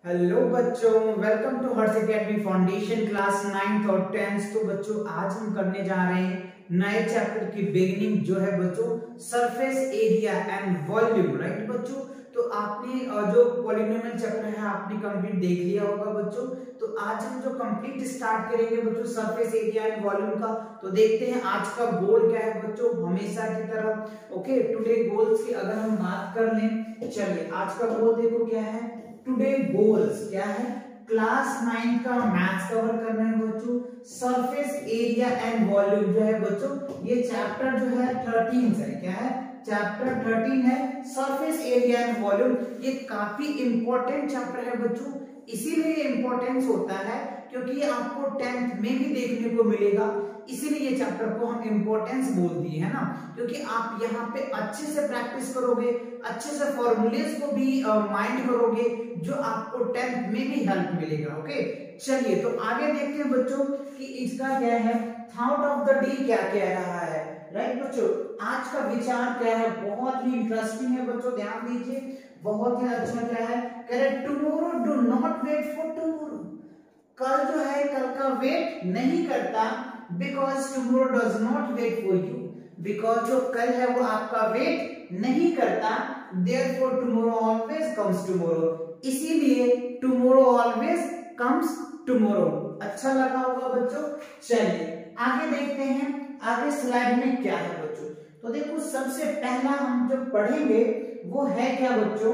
Hello बच्चों, welcome to Harsh academy foundation class 9th और 10th। तो बच्चों आज हम करने जा रहे हैं नए चैप्टर की बिगिनिंग जो है बच्चों surface area and volume. Right बच्चों, तो आपने जो पॉलिनोमियल चैप्टर है आपने कंप्लीट देख लिया होगा बच्चों। तो आज हम जो कंप्लीट स्टार्ट करेंगे बच्चों सरफेस एरिया एंड वॉल्यूम का। तो देखते हैं आज का गोल क्या है बच्चों, हमेशा की तरह। ओके, टुडे गोल्स की अगर हम बात कर लें, चलिए आज का गोल देखो क्या है। टुडे गोल्स क्या है, क्लास 9 का मैथ्स कवर करना है बच्चों। सरफेस एरिया एंड वॉल्यूम जो है बच्चों, ये चैप्टर जो है 13 है। क्या है, चैप्टर 13 है सरफेस एरिया एंड वॉल्यूम। ये काफी इंपॉर्टेंट चैप्टर है बच्चों, इसीलिए इंपॉर्टेंस होता है क्योंकि ये आपको 10th में भी देखने को मिलेगा, इसीलिए ये चैप्टर को हम इंपॉर्टेंस बोल दिए है ना। क्योंकि आप यहाँ पे अच्छे से प्रैक्टिस करोगे, अच्छे से फॉर्मूलेज को भी माइंड करोगे, जो आपको 10th में भी हेल्प मिलेगा। ओके, चलिए तो आगे देखते हैं बच्चों कि इसका क्या है, थॉट ऑफ द डे क्या कह रहा है। राइट बच्चों, आज का विचार क्या है, बहुत ही इंटरेस्टिंग है बच्चों, ध्यान दीजिए, बहुत ही अच्छा क्या है। कह रहे tomorrow do not wait for tomorrow, कल जो है कल का वेट नहीं करता, because tomorrow does not wait for you, because जो कल है वो आपका वेट नहीं करता, therefore tomorrow always comes tomorrow, इसीलिए टुमारो ऑलवेज कम्स टुमारो। अच्छा लगा होगा बच्चों। चलिए आगे देखते हैं, आगे स्लाइड में क्या है बच्चों। तो देखो सबसे पहला हम जो पढ़ेंगे वो है क्या बच्चों,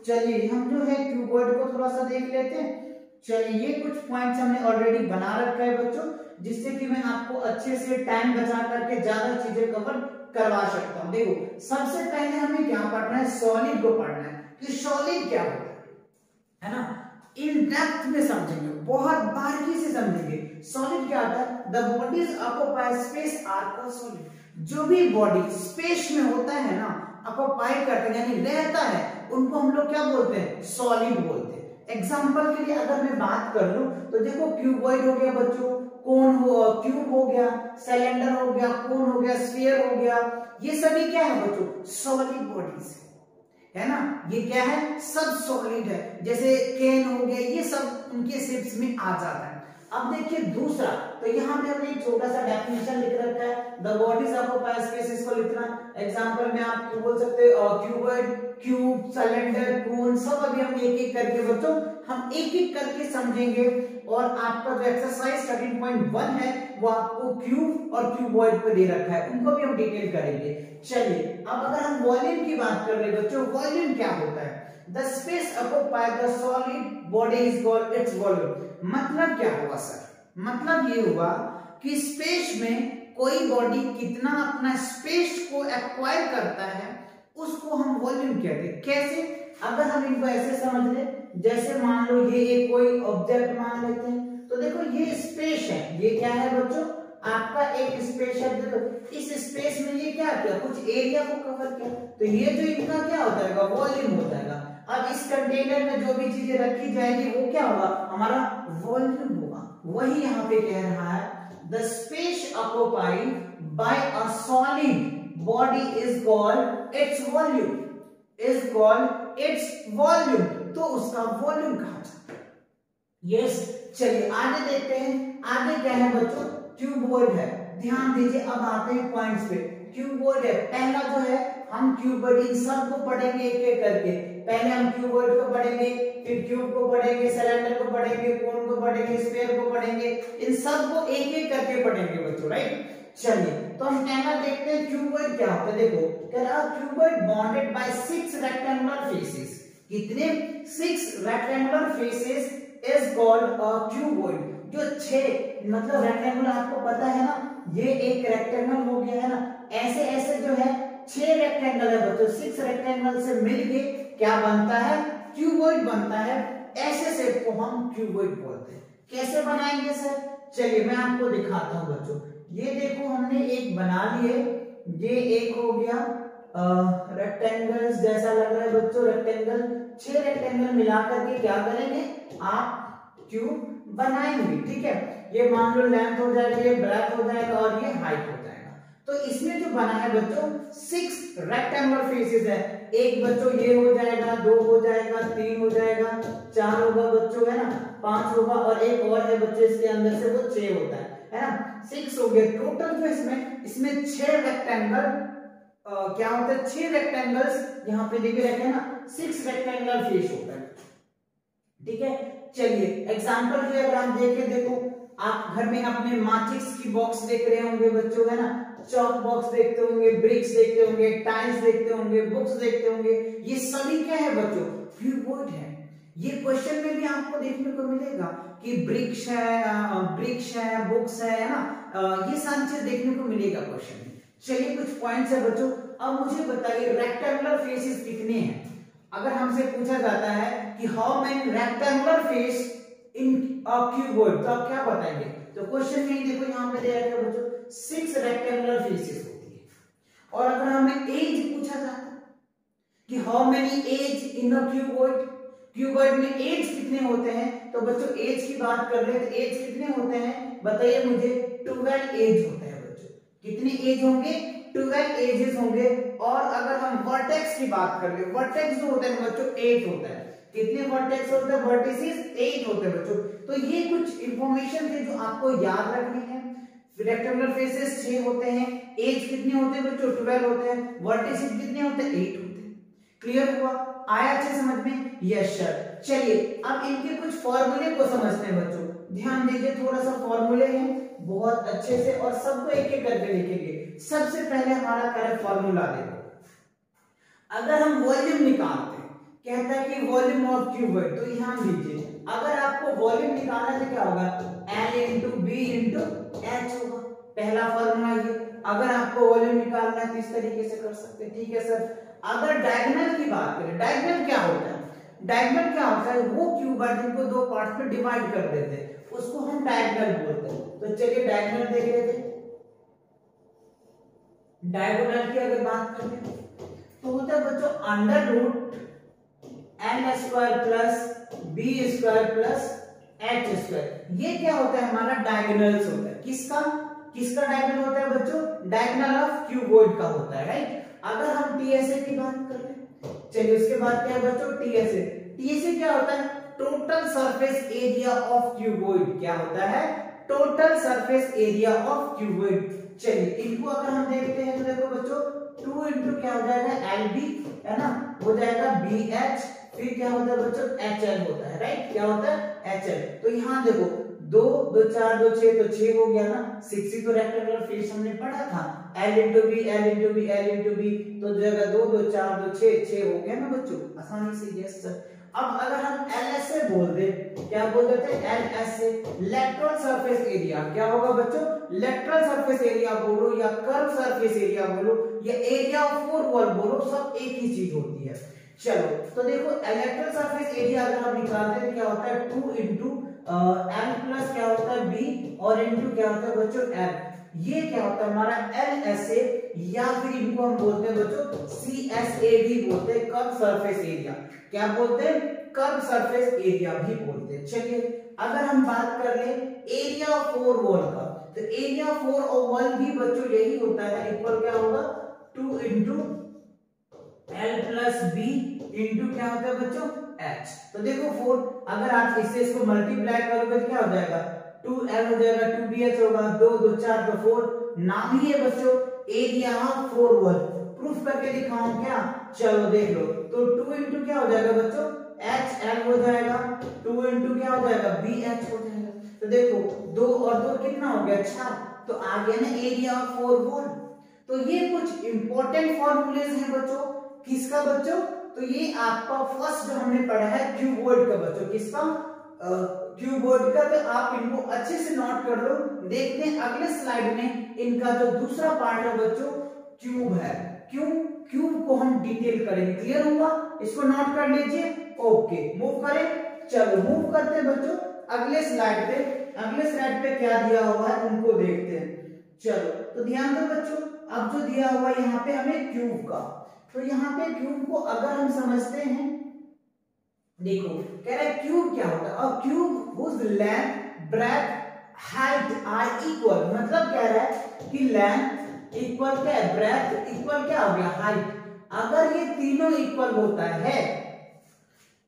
चलिए हम जो है क्यूबॉइड को थोड़ा सा देख लेते हैं। चलिए ये कुछ पॉइंट्स हमने ऑलरेडी बना रखा है बच्चों, जिससे कि मैं आपको अच्छे से टाइम बचा करके ज्यादा चीजें कवर करवा सकता हूं। देखो सबसे पहले हमें क्या पढ़ना है, सॉलिड को पढ़ना है कि सॉलिड क्या होता है ना। इन डेप्थ में समझेंगे, बहुत बारीकी से समझेंगे सॉलिड क्या होता है। The bodies occupy space are called solid. जो भी बॉडी स्पेस में होता है ना, ऑक्युपाई करते हैं यानी रहता है, उनको हम लोग क्या बोलते हैं, सॉलिड बोलते हैं। एग्जांपल के लिए अगर मैं बात कर लूं तो देखो क्यूबॉइड हो गया बच्चों, कोन हो, क्यूब हो गया, सिलेंडर हो गया, कोन हो गया, स्फीयर हो गया, ये सभी क्या है बच्चों, सॉलिड बॉडीज है ना। ये क्या है, सब सॉलिड है। जैसे केन हो गया, ये सब उनके शेप्स में आ जाता है। अब देखिए दूसरा, तो यहाँ पे हमने एक छोटा सा डेफिनेशन लिख रखा है, द बॉडीज ऑक्युपाई स्पेस, इसको लिखना। एग्जांपल में आप क्यों बोल सकते हो, क्यूबॉइड, क्यूब, सिलेंडर, कोन, सब अभी हम एक एक करके बच्चों हम एक एक करके समझेंगे। और आपका जो एक्सरसाइज 13.1 है वो आपको क्यूब और क्यूबॉइड पे दे रखा है, उनको भी हम डिटेल करेंगे। चलिए अब अगर हम वॉल्यूम की बात कर रहे हैं बच्चों, वॉल्यूम क्या होता है, the space occupied the solid body is called its volume. मतलब क्या हुआ सर, मतलब ये हुआ कि स्पेस में कोई बॉडी कितना अपना स्पेस को एक्वायर करता है उसको हम वॉल्यूम कहते हैं। कैसे, अगर हम इनको ऐसे समझ ले, जैसे मान लो ये एक कोई ऑब्जेक्ट मान लेते हैं, तो देखो ये स्पेस है, ये क्या है बच्चों, आपका एक स्पेस है। देखो इस स्पेस में ये क्या किया, कुछ एरिया को कवर किया, तो ये जो इनका क्या हो जाएगा, वॉल्यूम हो जाएगा। अब इस कंटेनर में जो भी चीजें रखी जाएगी वो क्या होगा, हमारा वॉल्यूम होगा। वही यहाँ पे कह रहा है, the space occupied by a solid body is called its volume, is called its volume, तो उसका वॉल्यूम कहा जाता है। यस, चलिए आगे देखते हैं, आगे क्या है बच्चों, क्यूबॉइड है। ध्यान दीजिए, अब आते हैं पॉइंट्स पे। क्यूबॉइड है, पहला जो है हम क्यूबॉइड इन सब को पढ़ेंगे एक एक करके। पहले हम क्यूबॉइड को पढ़ेंगे, फिर क्यूब को पढ़ेंगे, सिलेंडर को पढ़ेंगे, कोन को पढ़ेंगे, स्फीयर को पढ़ेंगे, इन सब को एक एक करके पढ़ेंगे बच्चों। राइट, चलिए तो हम पहला देखते हैं क्यूबॉइड क्या होता है। देखो कह रहा cuboid bounded by 6 rectangular faces. कितने, 6 rectangular faces is called a cuboid. जो 6 मतलब रेक्टेंगुलर आपको पता है ना, ये एक रेक्टेंगल हो गया है ना, ऐसे ऐसे जो है 6 रेक्टेंगल है बच्चों, 6 रेक्टेंगल से मिलके क्या बनता है, क्यूबॉइड बनता है। ऐसे शेप को हम क्यूबॉइड बोलते हैं। कैसे बनाएंगे सर, चलिए मैं आपको दिखाता हूं बच्चों। ये देखो हमने एक बना लिए, ये एक हो गया रेक्टेंगल्स जैसा लग रहा है बच्चों, रेक्टेंगल, 6 रेक्टेंगल मिलाकर के क्या करेंगे, आप क्यूब बनाएंगे। ठीक है, ये मान लो लेंथ हो जाएगा, ये ब्रेथ हो जाएगा और ये हाइट हो जाएगा। तो इसमें जो बना है बच्चों 6 रेक्टेंगुलर फेसेस है, एक बच्चों ये हो जाएगा, 2 हो जाएगा, 3 हो जाएगा, 4 होगा बच्चों, है ना, 5 होगा और एक और है बच्चों इसके अंदर से, वो 6 होता है ना, 6 हो गया टोटल। जो इसमें 6 रेक्टेंगल क्या होता है, 6 रेक्टेंगल्स यहाँ पे देखे रखे हैं ना, 6 रेक्टेंगुलर फेस होता है, ठीक है। चलिए एग्जांपल के अगर हम देखें, देखो आप घर में अपने माचिस की बॉक्स देख रहे होंगे बच्चों, है ना, चॉक बॉक्स देखते होंगे, ब्रिक्स देखते होंगे, टाइल्स देखते होंगे, बुक्स देखते होंगे, ये सभी क्या है बच्चों, क्यूबॉइड है। ये क्वेश्चन में भी आपको देखने को मिलेगा कि ब्रिक्स है, बुक्स है ना, ये सारी चीज देखने को मिलेगा क्वेश्चन में। चलिए कुछ पॉइंट्स है बच्चों। अब मुझे बताइए रेक्टेंगुलर फेसेस कितने हैं। अगर हमसे पूछा जाता है कि how many rectangular face in a cuboid, तो आप क्या बताएंगे, तो क्वेश्चन में देखो यहाँ पे दिया गया बच्चों 6 रेक्टेंगुलर फेसेस होती है। और अगर हमें एज पूछा जाता कि how many edge in a cuboid, cuboid में एज कितने होते हैं, तो बच्चों एज की बात कर रहे हैं तो एज कितने होते हैं बताइए मुझे, 12 एज होते हैं बच्चों। कितने एज होंगे, 12 एजेस होंगे। और अगर हम वर्टेक्स की बात कर ले, वर्टेक्स जो होते हैं बच्चों 8 होता है। कितने वर्टेक्स होते हैं, वर्टिसेस 8 होते हैं बच्चों। तो ये कुछ इंफॉर्मेशन थे जो आपको याद रखनी है। रेक्टेंगुलर फेसेस 6 होते हैं, एज कितने होते हैं बच्चों 12 होते हैं, वर्टिसेस कितने होते हैं 8 होते हैं। क्लियर हुआ, आया अच्छे समझ में, यस सर। चलिए अब इनके कुछ फॉर्मूले को समझते हैं बच्चों, ध्यान दीजिए, थोड़ा सा फॉर्मूले हैं बहुत अच्छे से और सबको एक एक करके लिखेंगे। सबसे पहले हमारा क्या है फॉर्मूला, देखो अगर हम वॉल्यूम निकालते हैं, कहता है कि वॉल्यूम ऑफ क्यूबॉइड, तो ध्यान दीजिए अगर आपको वॉल्यूम निकालना है तो क्या होगा, L into B into H होगा, पहला फॉर्मूला ये। अगर आपको वॉल्यूम निकालना है तो इस तरीके से कर सकते हैं, ठीक है सर। अगर डायगोनल की बात करें, डायगोनल क्या होता है, डायगोनल क्या होता है, वो क्यूबॉइड जिनको दो पार्ट में डिवाइड कर देते हैं उसको हम डायगोनल बोलते हैं। तो चलिए डायगोनल देख लेते हैं। डायगोनल की अगर बात करें तो होता है बच्चों under root L square plus B square plus H square. ये क्या होता है, हमारा डायगोनल्स होता है। किसका किसका डायगोनल होता है बच्चों, डायगोनल ऑफ क्यूबॉइड का होता है, राइट। अगर हम टीएसए की बात करें, चलिए उसके बाद क्या है बच्चों, टीएसए। टीएसए क्या होता है, total surface area of cuboid. क्या होता है, total surface area of cuboid. चलिए इनको अगर हम देखते हैं तो देखो बच्चों 2 इंटू क्या हो जाएगा एल बी, है ना, हो जाएगा बी एच, फिर क्या होता है बच्चों एच एल होता है, राइट। क्या होता है एच एल। तो यहाँ देखो 2 2 4 2 6, तो 6 हो गया ना, 6 ही तो रेक्टेंगुलर फेस हमने पढ़ा था, L into B L into B L into B, तो जगह 2 2 4 2 6 हो गया ना बच्चों, आसानी से, यस सर। अब अगर हम एलएसए बोल दे, क्या बोल देते हैं एलएसए, लेटरल सरफेस एरिया। क्या होगा बच्चों, लेटरल सरफेस एरिया बोलो या कर्व सरफेस एरिया बोलो या एरिया ऑफ फोर वॉल बोलो, सब एक ही चीज होती है। चलो तो देखो लेटरल सरफेस एरिया अगर हम निकालते हैं क्या होता है 2 इंटू एल प्लस क्या होता है बी और इंटू क्या होता है बच्चों एल। ये क्या होता है हमारा एलएसए, या फिर इनको हम बोलते हैं बच्चों सीएसएडी बोलते हैं, कर्व सरफेस एरिया। क्या बोलते हैं, कर्व सरफेस एरिया भी बोलते हैं। चलिए अगर हम बात कर ले एरिया ऑफ फोर वॉल का, तो एरिया ऑफ फोर वॉल भी बच्चों यही होता है, इक्वल क्या होगा 2 into L plus B into क्या होता है बच्चों एच। तो देखो 4, अगर आप इसको मल्टीप्लाई करोगे तो क्या हो जाएगा 2l हो जाएगा, 2bh होगा, 2 2 4 तो 4। नाम ही है बच्चों area of four wall. Proof करके दिखाऊं क्या, चलो देख लो। तो 2 इंटू क्या हो जाएगा बच्चों hl हो जाएगा, 2 इंटू क्या हो जाएगा bh हो जाएगा। तो देखो 2 और 2 कितना हो गया 4, तो आ गया ना एरिया ऑफ फोर वॉल। तो ये कुछ इंपॉर्टेंट फॉर्मूलेज हैं बच्चों, किसका बच्चों, तो ये आपका फर्स्ट जो हमने पढ़ा है क्यूबॉइड का बच्चों, किसका क्यूबॉइड का। तो आप इनको अच्छे से नोट कर लो। देखते हैं अगले स्लाइड में इनका जो दूसरा पार्ट है बच्चों क्यूब है। क्यूब को हम डिटेल करेंगे, क्लियर हुआ, इसको नोट कर लीजिए। ओके मूव करें, चलो मूव करते हैं बच्चों अगले स्लाइड पे। अगले स्लाइड पे क्या दिया हुआ है उनको देखते हैं। चलो तो ध्यान दो बच्चों, अब जो दिया हुआ है यहाँ पे हमें क्यूब का, तो यहाँ पे क्यूब को अगर हम समझते हैं, देखो कह रहा है क्यूब क्या होता है, और cube whose length breadth height are equal, मतलब कह रहा है कि लेंथ इक्वल क्या है, ब्रेथ इक्वल क्या हो गया हाइट। अगर ये तीनों इक्वल होता है,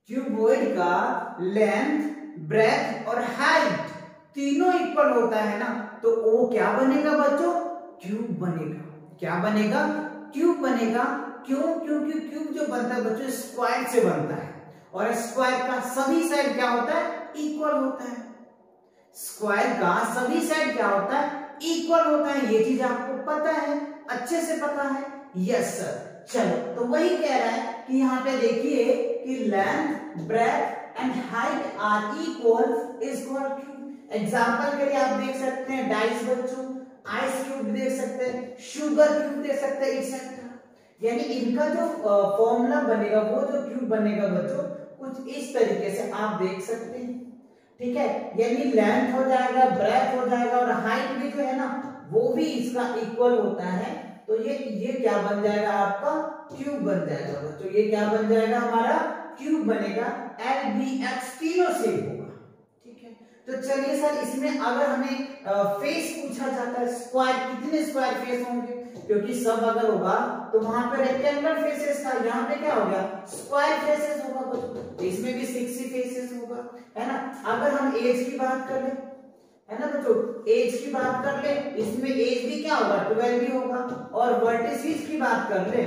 क्यूबॉइड का लेंथ, ब्रेथ और हाइट तीनों इक्वल होता है ना, तो वो क्या बनेगा बच्चों? क्यूब बनेगा। क्या बनेगा? क्यूब बनेगा। क्यों? क्योंकि क्यूब जो बनता है बच्चों स्क्वायर से बनता है, और स्क्वायर का सभी साइड क्या होता है? इक्वल होता है। स्क्वायर का सभी साइड क्या होता है? इक्वल होता है। ये चीज आपको पता है, अच्छे से पता है। Yes sir. चलो, तो वही कह रहा है कि यहाँ पे देखिए कि length, breadth and height are equal is called cube. Example के लिए आप देख सकते हैं डाइस बच्चों, आइस क्यूब देख सकते हैं, शुगर क्यूब देख सकते हैं, एक्सेट्रा। यानी इनका जो फॉर्मूला बनेगा, वो जो क्यूब बनेगा बच्चों, कुछ इस तरीके से आप देख सकते हैं। ठीक है, यानी लेंथ हो जाएगा, ब्रेथ हो जाएगा और हाइट भी जो है ना वो भी इसका इक्वल होता है। तो ये क्या बन जाएगा? आपका क्यूब बन जाएगा बच्चों। ये क्या बन जाएगा? हमारा क्यूब बनेगा। LBX तीनों सेम होगा। ठीक है, तो चलिए सर, इसमें अगर हमें फेस पूछा जाता है, स्क्वायर कितने स्क्वायर फेस होंगे? क्योंकि सब अगर होगा तो वहां पे रेक्टेंगुलर फेसेस था, यहाँ पे क्या हो गया? स्क्वायर फेसेस होगा बच्चों। इसमें भी 60 फेसेस होगा, है ना। अगर हम एज की बात कर ले, है ना बच्चों, एज की बात कर ले, इसमें एज भी क्या होगा? 12 भी होगा। और वर्टिसेस की बात कर ले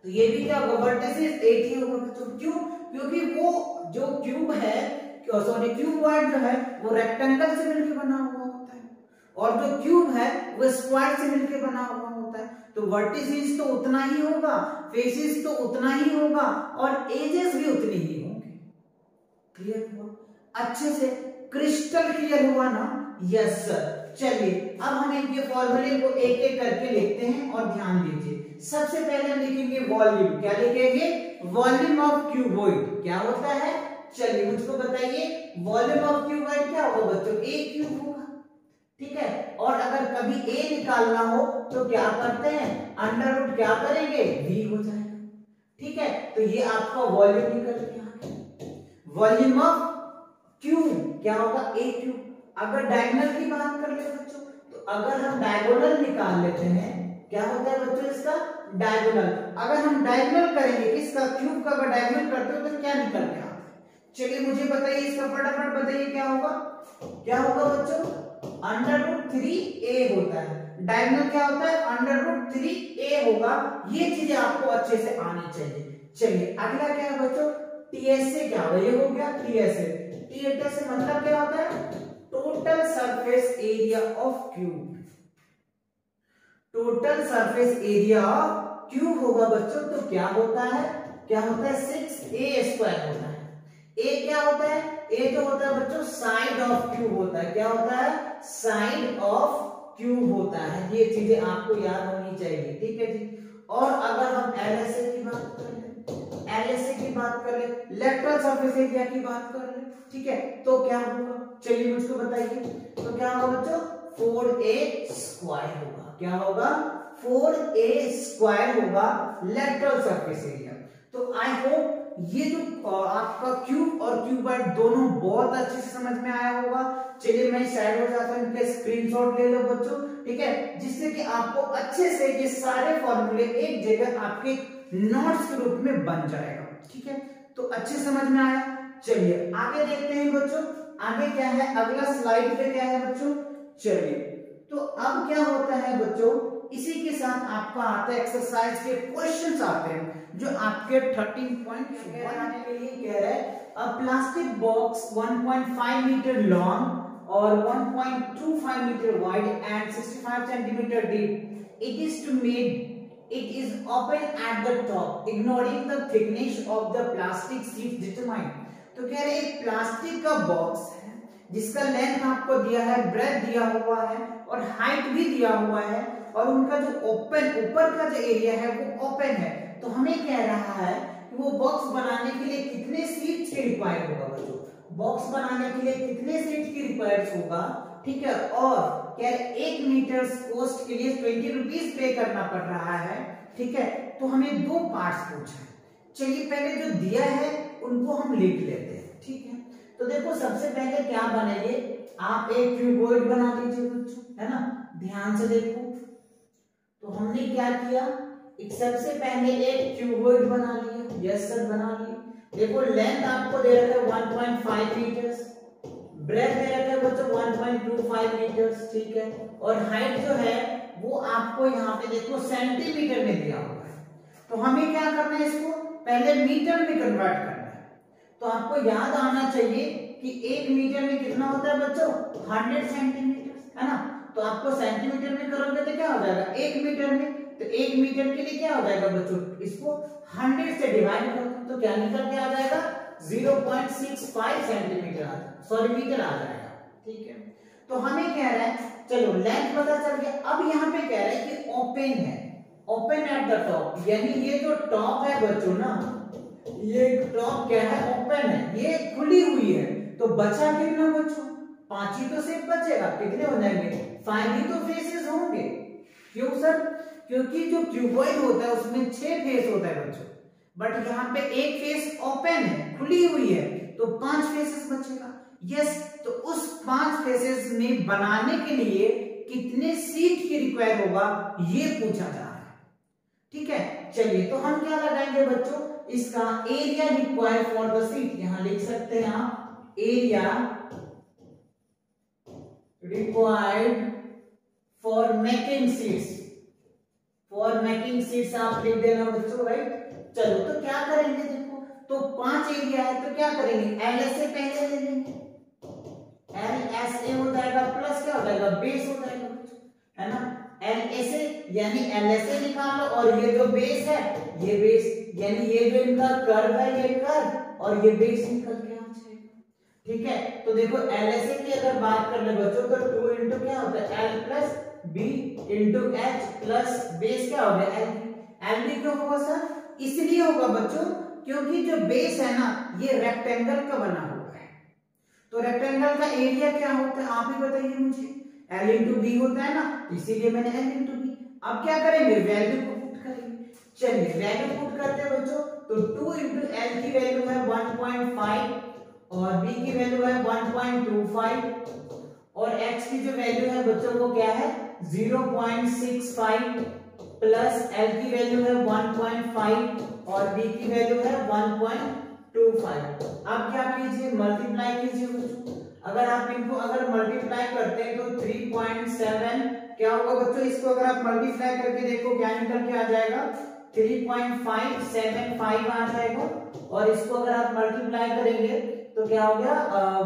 तो ये भी क्या होगा? वर्टिसेस 8 ही होगा बच्चों। क्यों? क्योंकि वो जो क्यूब है, सॉरी क्यूबॉइड जो है वो रेक्टेंगल से मिलकर बना हुआ होता है, और जो क्यूब है वो स्क्वायर से मिलकर बना हुआ होता है। तो वर्टिसेस तो उतना ही होगा, फेसेस तो उतना ही होगा, और एजेस भी उतनी ही होंगे। क्लियर हुआ? अच्छे से क्रिस्टल क्लियर हुआ ना? Yes sir. चलिए, अब हम इनके फॉर्मूले को एक एक करके लिखते हैं, और ध्यान दीजिए। सबसे पहले हम लिखेंगे वॉल्यूम। क्या लिखेंगे? वॉल्यूम ऑफ क्यूबॉइड क्या होता है? चलिए मुझको बताइए, वॉल्यूम ऑफ क्यूबॉइड क्या होगा बच्चों? ए क्यूब होगा। ठीक है, और अगर कभी ए निकालना हो तो क्या करते हैं? अंडर रूट क्या करेंगे? वी हो जाएगा। ठीक है, तो ये आपका वॉल्यूम निकल के आ गया। वॉल्यूम ऑफ क्यूब क्या होगा? ए क्यूब। अगर डायगोनल की बात कर ले बच्चों, तो अगर हम डायगोनल निकाल लेते हैं, क्या होता है बच्चों इसका? डायगोनल। अगर हम डायगोनल करेंगे किसका? क्यूब का अगर डायगोनल करते हो तो क्या निकल के आता है? चलिए मुझे बताइए, इसका फटाफट बताइए क्या होगा? क्या होगा बच्चों? अंडर रूट 3a होता है। डायगोनल क्या होता है? अंडर रूट 3a होगा। ये चीजें आपको अच्छे से आनी चाहिए। चलिए अगला क्या है बच्चों? टीएसए क्या होगा? ये हो गया टीएसए। टीएसए मतलब क्या होता है? Total surface area of cube. Total surface area of cube होगा बच्चों, तो क्या होता है? क्या होता है? 6a² होता है। ए क्या होता है? ए जो होता है बच्चों साइड ऑफ क्यूब होता है। क्या होता है? साइड ऑफ क्यूब होता है। ये चीजें आपको याद होनी चाहिए। ठीक है जी। और अगर हम एलएसए की बात कर ले, एलएसए की बात कर ले, लेटरल सरफेस एरिया की बात कर ले, ठीक है, तो क्या होगा? चलिए मुझको बताइए, तो क्या होगा बच्चों? 4a² होगा। क्या होगा? 4a² होगा लेटरल सरफेस एरिया। तो आई होप ये जो आपका क्यूब और क्यूबॉइड दोनों बहुत अच्छे से समझ में आया होगा। चलिए मैं साइड हो जाता हूं, इनके स्क्रीनशॉट ले लो बच्चों। ठीक है, जिससे कि आपको अच्छे से ये सारे फॉर्मूले एक जगह आपके नोट्स के रूप में बन जाएगा। ठीक है, तो अच्छे समझ में आया। चलिए आगे देखते हैं बच्चों, आगे क्या है? अगला स्लाइड पे क्या है बच्चों? चलिए, तो अब क्या होता है बच्चों, इसी के साथ आपका आता है एक्सरसाइज के क्वेश्चंस आते हैं, जो आपके 13 पॉइंट के लिए कह रहा है a plastic box 1.5 metre long और 1.25 metre wide and 65 centimetre deep. It is to made it is open at the top ignoring the thickness of the plastic sheet determined। तो कह रहे हैं प्लास्टिक का बॉक्स है जिसका लेंथ आपको दिया है, ब्रेथ दिया हुआ है और हाइट भी दिया हुआ है, और उनका जो ओपन ऊपर का जो एरिया है वो ओपन है। तो हमें कह रहा है कि वो बॉक्स बनाने के लिए कितने शीट्स के रिक्वायर्ड होगा बच्चों? बॉक्स बनाने के लिए कितने शीट्स की रिक्वायर्ड होगा? ठीक है, और क्या 1 मीटर कॉस्ट के लिए 20 रुपीज पे करना पड़ रहा है। ठीक है, तो हमें दो पार्ट्स पूछा है। चलिए पहले जो दिया है उनको हम लिख लेते हैं। ठीक है, तो देखो सबसे पहले क्या बनाइए, आप एक क्यूबॉइड बना लीजिए बच्चों, है ना। ध्यान से देखो, तो हमने क्या किया, सबसे पहले एक क्यूबॉइड बना लिया। यस सर, बना लिया। देखो लेंथ आपको दे रखा है 1.5 मीटर्स, ब्रेथ दे रखा है बच्चों 1.25 मीटर्स, ठीक है। और हाइट जो है वो आपको यहाँ पे देखो सेंटीमीटर में दिया हुआ है। तो हमें क्या करना है, इसको पहले मीटर में कन्वर्ट करना है। तो आपको याद आना चाहिए कि 1 मीटर में कितना होता है बच्चों, 100 सेंटीमीटर, है ना। तो आपको सेंटीमीटर में करोगे तो क्या हो जाएगा 1 मीटर में, तो 1 मीटर के लिए क्या हो जाएगा बच्चों, इसको 100 से डिवाइड कर दो तो क्या निकल के आ जाएगा 0.65 सेंटीमीटर सॉरी मीटर आ जाएगा, ठीक है। तो हमें कह रहा है, चलो लेंथ पता चल गया। अब यहाँ पे कह रहा है कि ओपन है, ओपन एट द टॉप, यानी ये जो टॉप है बच्चों ना, ये टॉप क्या है, ओपन है, ये खुली हुई है। तो बचा कितना बच्चों, 5 ही तो सिर्फ बचेगा। कितने हो जाएंगे, 5 ही तो फेसेस होंगे। क्यों सर, क्योंकि जो क्यूबॉइड होता है उसमें 6 फेस होता है बच्चों, बट यहाँ पे एक फेस ओपन है, खुली हुई है, तो 5 फेसेस बचेगा। यस, तो उस 5 फेसेस में बनाने के लिए कितने सीट की रिक्वायर होगा ये पूछा जा रहा है, ठीक है। चलिए, तो हम क्या लगाएंगे बच्चों, इसका area required for the seat, यहां लिख सकते हैं आप area required for making seats, for making seats आप लिख देना बच्चों, राइट। चलो, तो क्या करेंगे, देखो तो 5 एरिया है तो क्या करेंगे, एलएसए पहले ले लेंगे, एलएसए हो जाएगा प्लस क्या हो जाएगा, बेस हो जाएगा बच्चों, है ना। एलएसए यानी एलएसए निकालो, और ये जो बेस है ये बेस, यानी ये जो इनका कर्व है ये कर्व, और ये बेस निकल के आ जाएगा, ठीक है। तो देखो एलएसए की अगर बात कर ले बच्चों तो 2 इंटू क्या होता है, L plus B into H plus base क्या हो गया, एल। एल भी क्यों होगा सर, इसलिए होगा बच्चों क्योंकि जो बेस है ना ये रेक्टेंगल का बना हुआ है। तो रेक्टेंगल का एरिया क्या होता है आप ही बताइए मुझे, एल इंटू बी होता है ना, इसीलिए मैंने एल इंटू बी। अब क्या करेंगे, वैल्यू को पुट करेंगे। चलिए, वैल्यू पुट करते हैं बच्चों, तो 2 इंटू एल की वैल्यू है 1.5 और बी की वैल्यू है 1.25 और एच की जो वैल्यू है बच्चों वो क्या है 0.65 प्लस एल की वैल्यू है 1.5 और बी की वैल्यू है 1.25। अब क्या कीजिए, मल्टीप्लाई कीजिए बच्चों। अगर आप इनको अगर मल्टीप्लाई करते हैं तो 3.7 क्या होगा बच्चों, इसको अगर आप मल्टीप्लाई करके देखो क्या निकल के आ जाएगा 3.575 आ जाएगा, और इसको अगर आप मल्टीप्लाई करेंगे तो क्या हो गया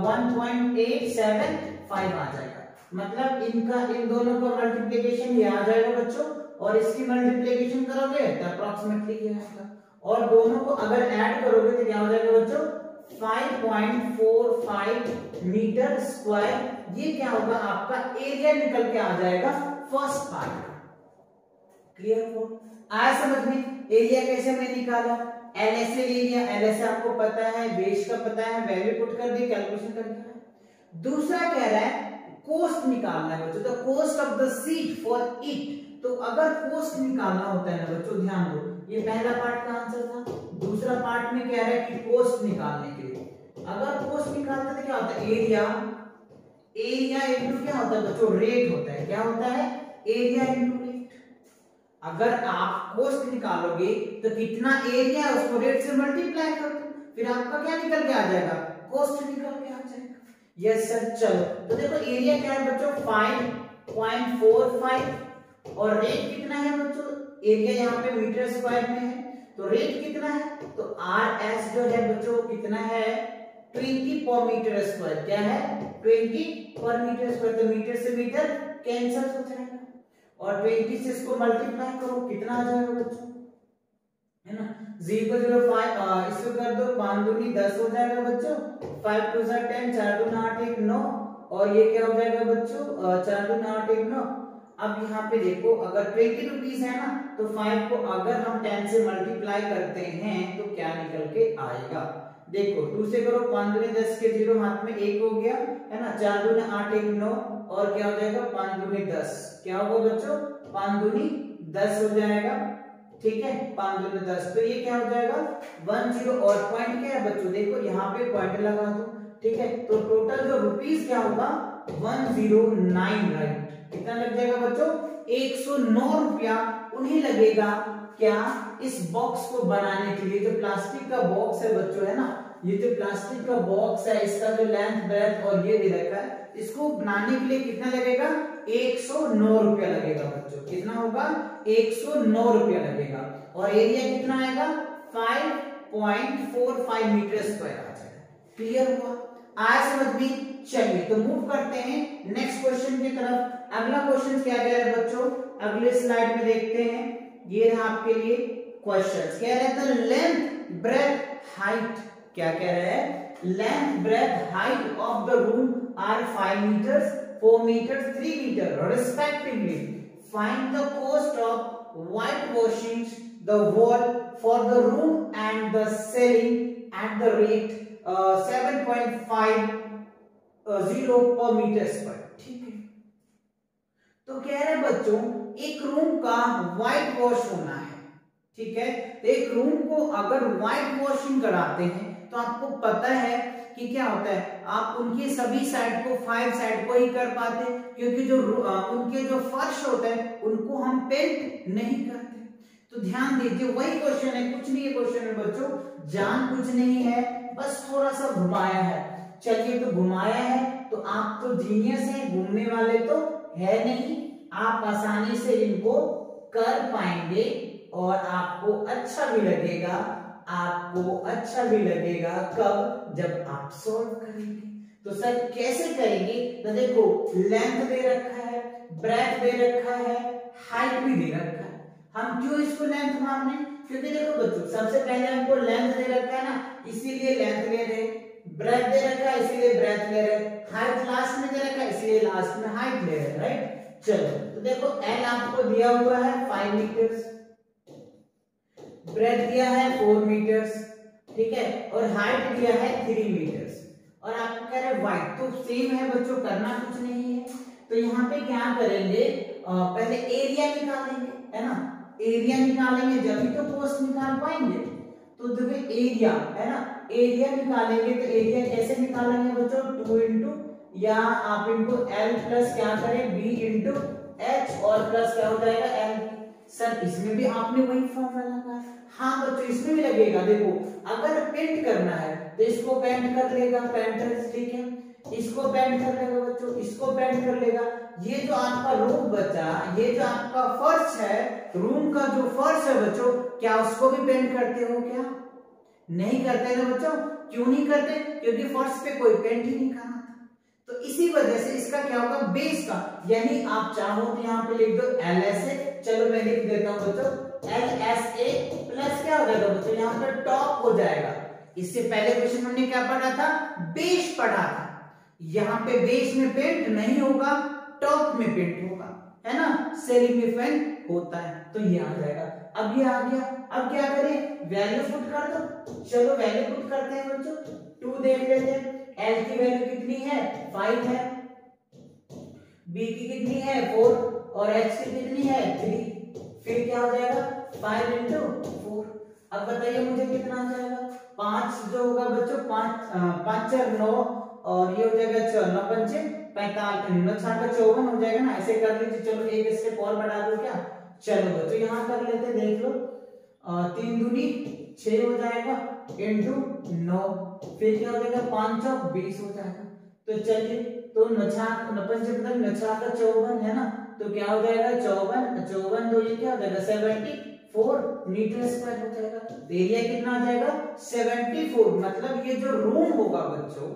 1.875 आ जाएगा। मतलब इनका इन दोनों का मल्टीप्लिकेशन ये आ जाएगा बच्चों, और इसकी मल्टीप्लिकेशन करोगे तो अप्रॉक्सीमेटली ये आएगा, और दोनों को अगर ऐड करोगे तो क्या हो जाएगा बच्चों 5.45 मीटर स्क्वायर। ये क्या होगा आपका एरिया निकल के आ जाएगा फर्स्ट पार्ट। क्लियर हो आया समझ में, एरिया कैसे मैं निकाला, एलएसए एरिया, एलएसए आपको पता है, बेस का पता है, वैल्यू पुट कर दी, कैलकुलेशन कर दिया। दूसरा कह रहा है कॉस्ट निकालना है बच्चों, तो cost of the seat for it. तो अगर कॉस्ट निकालना होता है ना बच्चों, ध्यान दो, ये पहला पार्ट का आंसर था। दूसरा पार्ट में कह रहा है कि कॉस्ट निकालने के लिए, अगर कॉस्ट निकालते तो क्या होता है एरिया, एरिया इनटू क्या होता है बच्चों रेट होता है, क्या होता है एरिया इनटू रेट। अगर आप कॉस्ट निकालोगे तो कितना एरिया है उसको रेट से मल्टीप्लाई कर दो, फिर आपका क्या निकल के आ जाएगा कॉस्ट निकल के आ जाएगा। यस सर, चलो तो देखो एरिया क्या है बच्चों 5.45 और रेट कितना है बच्चों, एरिया यहाँ पे मीटर स्क्वायर में है तो रेट कितना है, तो आर एस जो है बच्चों कितना है 20 पर मीटर स्क्वायर, क्या है 20 पर मीटर स्क्वायर, तो मीटर से मीटर कैंसिल हो जाएगा और 20 से इसको मल्टीप्लाई करो कितना आ जाएगा बच्चों, है ना 0.05 इसको कर दो 5 दूनी 10 हो जाएगा बच्चों, 5 2 10, 4 दूना 8 1 9 और ये क्या हो जाएगा बच्चों 4 दूना 8 1 9। अब यहाँ पे देखो अगर 20 रुपीज है ना तो 5 को अगर हम 10 से मल्टीप्लाई करते हैं तो क्या निकल के आएगा, देखो 2 से करो 5 दूनी 10 के 0 हाथ में 1 हो गया है ना, 4 दूनी 8 1 9 और क्या हो जाएगा 5 दूनी 10, क्या होगा बच्चों 5 दूनी 10 हो जाएगा, ठीक है 5 दूनी 10, तो ये क्या हो जाएगा 10 और पॉइंट क्या है बच्चों देखो यहाँ पे पॉइंट लगा दो, ठीक है तो टोटल जो रुपीस क्या होगा 109, राइट कितना लग जाएगा बच्चों 109 रुपया उन्हें लगेगा क्या इस बॉक्स को बनाने के लिए, जो प्लास्टिक का बॉक्स है बच्चों, है ना, ये जो प्लास्टिक का बॉक्स है, इसका जो लेंथ ब्रेथ और ये दे रखा है, इसको बनाने के लिए कितना लगेगा? 109 रुपया लगेगा बच्चों। कितना होगा? 109 रुपया लगेगा। और एरिया कितना आएगा? 5.45 मीटर स्क्वायर आ जाएगा। क्लियर हुआ? आया समझ में? चलिए तो मूव करते हैं नेक्स्ट क्वेश्चन की तरफ। अगला क्वेश्चन क्या कह रहा है बच्चों, अगले स्लाइड में देखते हैं। ये रहा आपके लिए क्वेश्चन। कह रहा है लेंथ ब्रेथ हाइट, क्या कह रहा है? Length breadth height of the room are 5 meters, 4 meters, 3 meters respectively. Find the cost of whitewashing the wall for the room and the ceiling at the rate 7.50 per meter square. ठीक है, तो कह रहे बच्चों एक रूम का white wash होना है। ठीक है, तो एक रूम को अगर व्हाइट वॉशिंग कराते हैं तो आपको पता है कि क्या होता है, आप उनकी सभी साइड को 5 साइड को ही कर पाते, क्योंकि जो उनके जो फर्श होता है उनको हम पेंट नहीं करते। तो ध्यान दीजिए, वही क्वेश्चन है, कुछ नहीं है क्वेश्चन में बच्चों, जान कुछ नहीं है, बस थोड़ा सा घुमाया है। चलिए तो घुमाया है तो आप तो जीनियस हैं, घूमने वाले तो है नहीं, आप आसानी से इनको कर पाएंगे और आपको अच्छा भी लगेगा। आपको अच्छा भी लगेगा कब? जब आप सॉल्व करेंगे। तो सर कैसे करेंगे? तो देखो लेंथ दे रखा है, ब्रेथ दे रखा है, हाइट भी दे रखा है। हम क्यों इसको लेंथ मान रहे हैं? क्योंकि देखो बच्चों सबसे पहले हमको लेंथ दे रखा है ना, इसीलिए लेंथ ले रहे, ब्रेथ दे रखा है इसीलिए ब्रेथ ले रहे, हाइट लास्ट में दे रखा है इसीलिए लास्ट में हाइट ले रहे, राइट। चलो तो देखो एल आपको दिया हुआ है 5 मीटर्स, ब्रेथ दिया है 4 मीटर्स, ठीक है, और हाइट दिया है 3 मीटर्स, और आपको कह रहे व्हाइट, तो सेम है बच्चों, करना कुछ नहीं है। तो यहाँ पे क्या करेंगे, पहले एरिया निकालेंगे, है ना, एरिया निकालेंगे जब ही तो कोस्ट निकाल पाएंगे। तो देखिए एरिया है ना, एरिया निकालेंगे तो एरिया कैसे निकालेंगे बच्चों? 2 इंटू, या आप इनको L प्लस क्या करें, B इंटू H, और प्लस क्या हो जाएगा L। सर इसमें भी आपने वही फॉर्मूला लगाया? हाँ बच्चों इसमें भी लगेगा। देखो अगर पेंट करना है तो इसको पेंट कर लेगा पेंटर, ठीक है, इसको पेंट कर लेगा बच्चों, इसको पेंट कर लेगा। ये जो आपका रूम बचा, ये जो आपका फर्श है, रूम का जो फर्श है बच्चों, क्या उसको भी पेंट करते हो? क्या नहीं करते ना बच्चों? क्यों नहीं करते? क्योंकि फर्श पे कोई पेंट ही नहीं करना था। तो इसी वजह से इसका क्या होगा, बेस का, यानी आप चाहो तो यहाँ पे लिख दो LSA, चलो मैं लिख देता हूँ बच्चों LSA प्लस क्या हो जाएगा बच्चों, यहाँ पे टॉप हो जाएगा। इससे पहले क्वेश्चन हमने क्या पढ़ा था, बेस पढ़ा था। यहाँ पे बेस में पेंट नहीं होगा, टॉप में पेंट होगा, है ना, सेलिंग में पेंट होता है। तो ये आ जाएगा। अब ये आ गया, अब क्या करें, वैल्यू पुट कर दो। चलो वैल्यू पुट करते हैं बच्चों, 2 देख लेते हैं। L की वैल्यू कितनी है, 5 है, B की कितनी है 4, और H की कितनी है 3, फिर क्या हो जाएगा 5 इंटू 4। अब बताइए मुझे कितना आ जाएगा, 5 जो होगा बच्चों, 5 4 9, और ये हो जाएगा 9 5 45, 9 6 54 हो जाएगा ना, ऐसे कर लीजिए। चलो एक स्टेप और बढ़ा दो क्या, चलो बच्चों यहाँ कर लेते, देख लो, 3 दूनी 6 हो जाएगा इंटू 9, फिर क्या हो जाएगा 5 चौक 20 हो जाएगा। तो चलिए, तो 9 5 मतलब 9 6 का 54 है ना, तो क्या हो जाएगा 54 तो ये क्या हो जाएगा 74 मीटर स्क्वायर हो जाएगा। एरिया कितना आ जाएगा 74, मतलब ये जो रूम होगा बच्चों,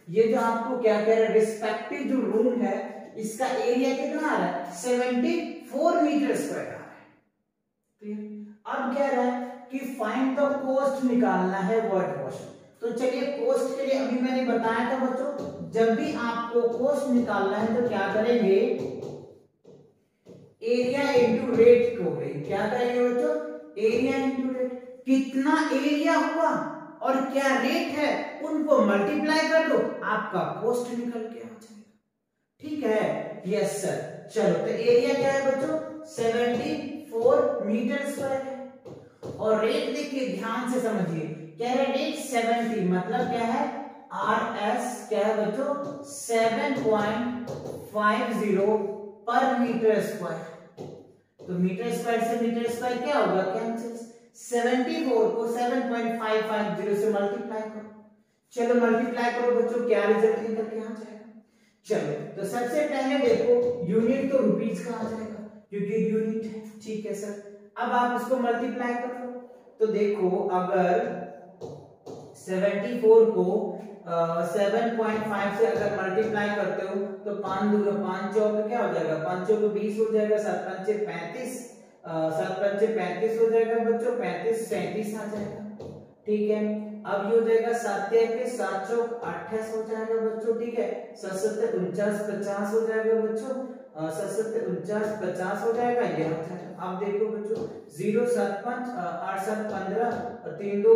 ये जो आपको क्या कह रहा है, रिस्पेक्टिव जो रूम है, इसका एरिया कितना आ रहा है 74 मीटर स्क्वायर आ रहा है। अब क्या रहा है कि फाइंड द कोस्ट निकालना है व्हाइट वॉश। तो चलिए कोस्ट के लिए अभी मैंने बताया था बच्चों, जब भी आपको कोस्ट निकालना है तो क्या करेंगे, एरिया इंटू रेट को गई, क्या करेंगे बच्चों, एरिया इंटू रेट, कितना एरिया हुआ और क्या रेट है उनको मल्टीप्लाई कर दो, आपका कोस्ट निकल के आ जाएगा। ठीक है, यस सर। चलो तो एरिया क्या है बच्चों 74 मीटर स्क्वायर है, और रेट देखिए ध्यान से समझिए, क्या है रेट 70, मतलब क्या है RS, क्या है बच्चों 7.50 पर मीटर स्क्वायर। तो मीटर स्क्वायर से मीटर स्क्वायर क्या होगा, कैंसिल। 74 को 7.550 से मल्टीप्लाई करो। चलो मल्टीप्लाई करो बच्चों, क्या रिजल्ट निकल के आ जाएगा। चलो तो सबसे पहले देखो यूनिट तो रुपीस का आ जाएगा क्योंकि यूनिट है, ठीक है सर। अब आप इसको मल्टीप्लाई कर लो, तो देखो अगर 74 को 7.5 से अगर मल्टीप्लाई करते हो तो 5 दूनी 5 चौक क्या हो जाएगा, 5 चौक 20 हो जाएगा, 7 पंचे 35, 7 पंचे 35 हो जाएगा बच्चों, 35 37 आ जाएगा, ठीक है। अब ये हो जाएगा 7 के 7 चौक 28 हो जाएगा बच्चों, ठीक है। 7 7 49 50 हो जाएगा बच्चों, 7 7 49 50 हो जाएगा, ये हो जाएगा। अब देखो बच्चों 0 7 5 8 7 15 3 2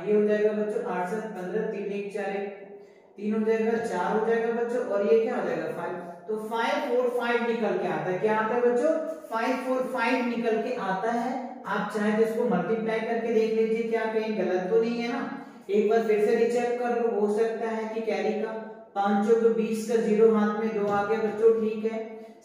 ये हो जाएगा बच्चों 8 7 15 3 1 4 1 3 हो जाएगा, 4 हो जाएगा बच्चों, और ये क्या हो जाएगा 5। तो 545 निकल के आता है, क्या आता है बच्चों, 545 निकल के आता है। आप चाहे तो इसको मल्टीप्लाई करके देख लीजिए, क्या कहीं गलत तो नहीं है ना। एक बार फिर से रीचेक कर लो, हो सकता है कि कैरी का 5 चौक 20 का 0 हाथ में 2 आ गया बच्चों, ठीक है।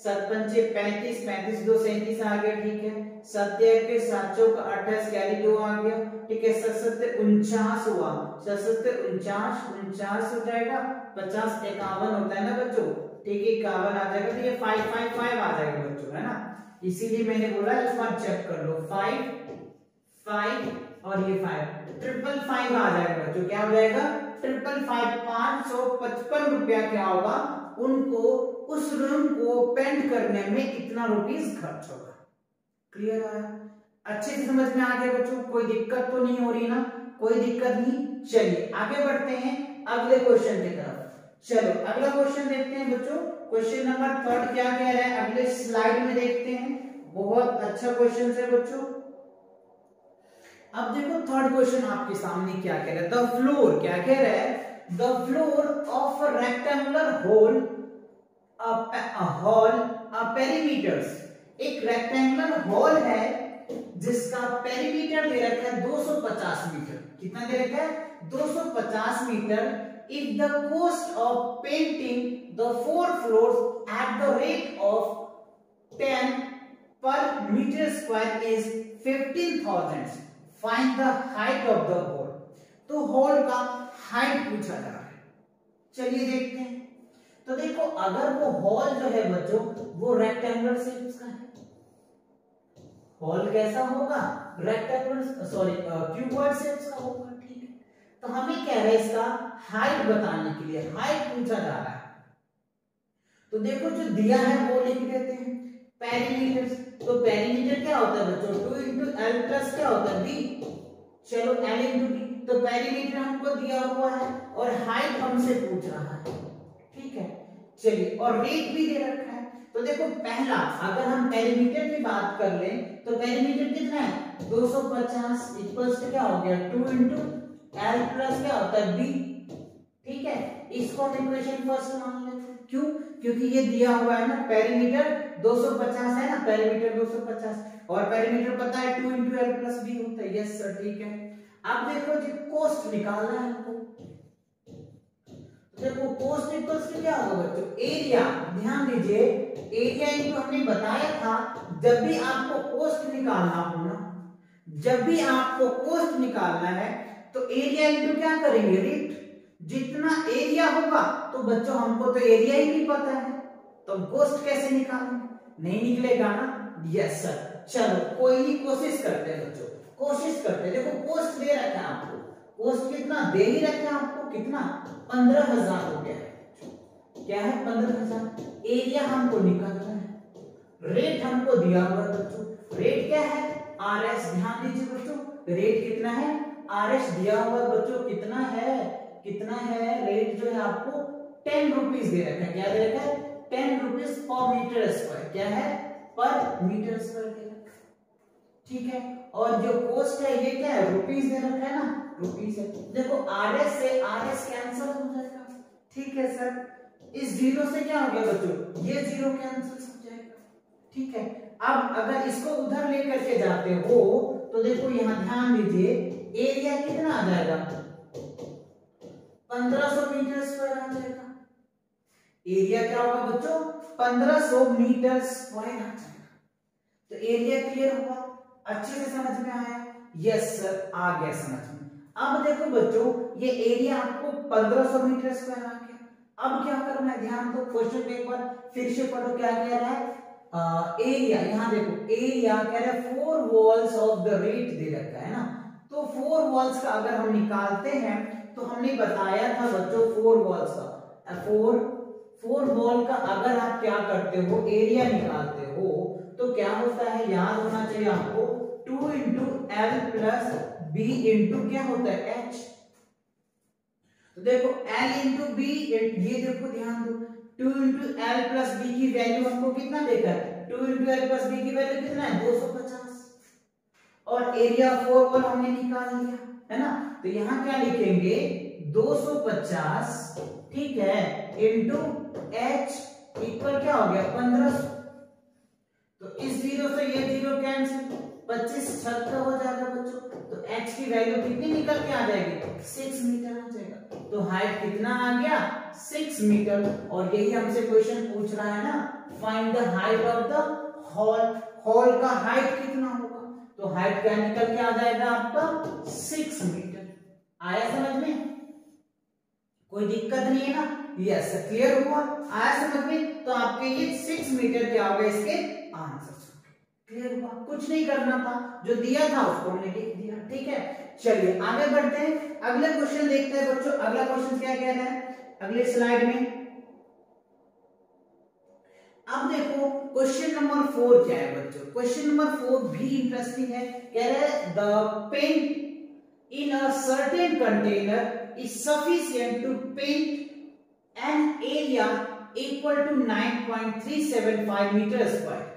7 पंचे 35 35 2 37 आ गया, ठीक है। 7 के 7 चौक 28 कैरी 2 आ गया, ठीक है। 7 7 49 हुआ, 7 7 49 49 हो जाएगा, 50 51 होता है ना बच्चों, ठीक है, 51 आ जाएगा। तो ये 555 आ जाएगा बच्चों, है ना। इसीलिए मैंने बोला इस बार चेक कर लो, 5 5 और ये 5 555 आ जाएगा बच्चों, क्या हो जाएगा 555। 555 रुपया क्या होगा, उनको उस रूम को पेंट करने में इतना रुपीस खर्च होगा। क्लियर है, अच्छे से समझ में आ गया बच्चों, कोई दिक्कत तो नहीं हो रही ना, कोई दिक्कत नहीं। चलिए आगे बढ़ते हैं अगले क्वेश्चन की तरफ। चलो अगला क्वेश्चन देखते हैं बच्चों, क्वेश्चन नंबर 3 क्या कह रहा है, अगले स्लाइड में देखते हैं। बहुत अच्छा क्वेश्चन है बच्चों। अब देखो थर्ड क्वेश्चन आपके सामने क्या कह रहा है, द फ्लोर क्या कह रहा है, the floor of a rectangular hall perimeters, एक रेक्टेंगुलर हॉल है जिसका पेरीमीटर दे रखा है 250 मीटर। कितना दे रखा है 250 metre. If the cost of painting the 4 floors at the rate of 10 per meter square is 15,000, find the height of the hole। तो hall का हाइट पूछा जा रहा है, चलिए देखते हैं। तो देखो अगर वो हॉल जो है बच्चों वो रेक्टेंगुलर शेप का है, हॉल कैसा होगा, रेक्टेंगुलर सॉरी क्यूबॉइड शेप का होगा, ठीक है। तो हमें कह रहे हैं इसका हाइट बताने के लिए, हाइट पूछा जा रहा है। तो देखो जो दिया है वो लिख देते हैं, पेरीमीटर। तो पेरीमीटर क्या होता है बच्चों, 2 × L प्लस क्या होता है d, चलो L × d। तो पेरीमीटर हमको दिया हुआ है और हाइट हमसे पूछ रहा है, ठीक है। चलिए और रेट भी दे रखा है। तो देखो पहला अगर हम पेरीमीटर की बात कर लें तो पेरीमीटर कितना है 250 इक्वल्स क्या हो गया 2 × L प्लस क्या होता है b, ठीक है। इसको हम इक्वेशन फर्स्ट मान लेते हैं, क्यों, क्योंकि ये दिया हुआ है ना पेरीमीटर 250 है ना, पेरीमीटर 250 और पेरीमीटर पता है 2 × L प्लस b होता है। यस सर, ठीक है। अब देखो जी कोस्ट निकालना है हमको। देखो कोस्ट इक्वल्स क्या होगा बच्चों, एरिया। ध्यान दीजिए एरिया इनको हमने बताया था जब भी आपको कोस्ट निकालना हो ना, जब भी आपको कोस्ट निकालना है तो एरिया इनको क्या करेंगे रेट। जितना एरिया होगा तो बच्चों हमको तो एरिया ही नहीं पता है तो हम कोस्ट कैसे निकालेंगे, नहीं निकलेगा ना। यस सर, चलो कोई नहीं, कोशिश करते हैं बच्चों, कोशिश करते हैं। देखो कोस्ट दे रखा है आपको, कोस्ट कितना दे ही रखा है आपको, कितना 15,000 हो गया है, क्या है 15,000। एरिया हमको निकालना है, रेट हमको दिया हुआ है बच्चों, रेट क्या है RS। ध्यान दीजिए बच्चों रेट कितना है RS दिया हुआ है बच्चों, कितना है रेट जो है आपको 10 रुपीज दे रखा है। क्या दे रखा है 10 रुपीज पर मीटर स्क्वायर, क्या है पर मीटर स्क्वायर दे रखा है, ठीक है। और जो कोस्ट है ये क्या है रुपीज दे रखा है ना, रुपीज है। देखो RS से RS कैंसिल हो जाएगा, ठीक है सर। इस जीरो से क्या हो गया बच्चों, ये जीरो कैंसिल हो जाएगा, ठीक है। अब अगर इसको उधर लेकर के जाते हो तो देखो यहां ध्यान दीजिए एरिया कितना आ जाएगा 1500 मीटर स्क्वायर आ जाएगा। एरिया क्या होगा बच्चों 1500 मीटर स्क्वायर आ जाएगा। तो एरिया क्लियर हुआ, अच्छे से समझ में आया? यस सर, आ गया समझ में। अब देखो बच्चों, ये एरिया आपको 1500 मीटर स्क्वायर आ गया। अब क्या करना है, ध्यान दो, क्वेश्चन को एक बार फिर से पढ़ो, क्या कह रहा है? एरिया, यहाँ देखो एरिया कह रहा है 4 वॉल्स ऑफ द रेट दे रखा है ना, तो 4 वॉल्स का अगर हम निकालते हैं तो हमने बताया था बच्चों 4 वॉल्स का, 4 वॉल का अगर आप क्या करते हो, एरिया निकालते हो तो क्या होता है, याद होना चाहिए आपको, 2 into L plus B into क्या होता है, एच। तो देखो L इंटू बी, ये देखो ध्यान दो, 2 इंटू एल प्लस बी की वैल्यू हमको कितना देखा है, 2 इंटू एल प्लस बी की वैल्यू कितना है, 250, और एरिया 4 वॉल हमने निकाल लिया है ना। तो यहाँ क्या लिखेंगे, 250, ठीक है, इंटू एच इक्वल क्या हो गया, 1500। तो इस जीरो से ये जीरो कैंसिल, 25 76 हो जाएगा बच्चों। तो h की वैल्यू कितनी निकल के आ जाएगी, 6 मीटर आ जाएगा। तो हाइट कितना आ गया, 6 मीटर। और यही हमसे क्वेश्चन पूछ रहा है ना, find the height of the hall, hall का हाइट कितना होगा, तो हाइट क्या निकल के आ जाएगा आपका, 6 मीटर। आया समझ में, कोई दिक्कत नहीं है ना? यस, क्लियर हुआ, आया समझ में? तो आपके ये 6 मीटर क्या होगा, इसके आंसर क्लियर हुआ। कुछ नहीं करना था, जो दिया था उसको हमने लिख दिया, ठीक है। चलिए आगे बढ़ते हैं, अगले क्वेश्चन देखते हैं बच्चों। अगला क्वेश्चन क्या कह रहा है अगले स्लाइड में, अब देखो क्वेश्चन नंबर 4 क्या है बच्चों। क्वेश्चन नंबर 4 भी इंटरेस्टिंग है, कह रहा है the paint in a certain container is sufficient to paint an area equal to 9.375 metre square.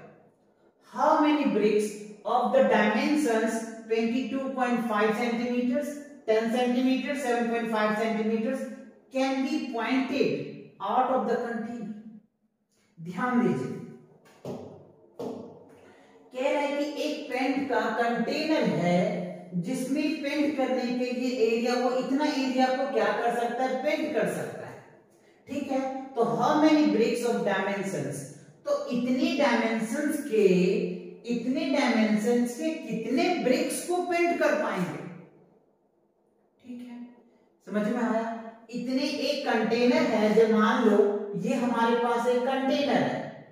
How many bricks of the dimensions 22.5 centimeters, 10 centimeters, 7.5 centimeters can be pointed out of the container? ध्यान दीजिए, कह रहा है कि एक paint का container है जिसमें पेंट करने के लिए एरिया, वो इतना एरिया को क्या कर सकता है, पेंट कर सकता है, ठीक है। तो how many bricks of dimensions, तो इतने डायमेंशंस के कितने ब्रिक्स को पेंट कर पाएंगे, ठीक है, समझ में आया? इतने, एक कंटेनर है, जब मान लो ये हमारे पास एक कंटेनर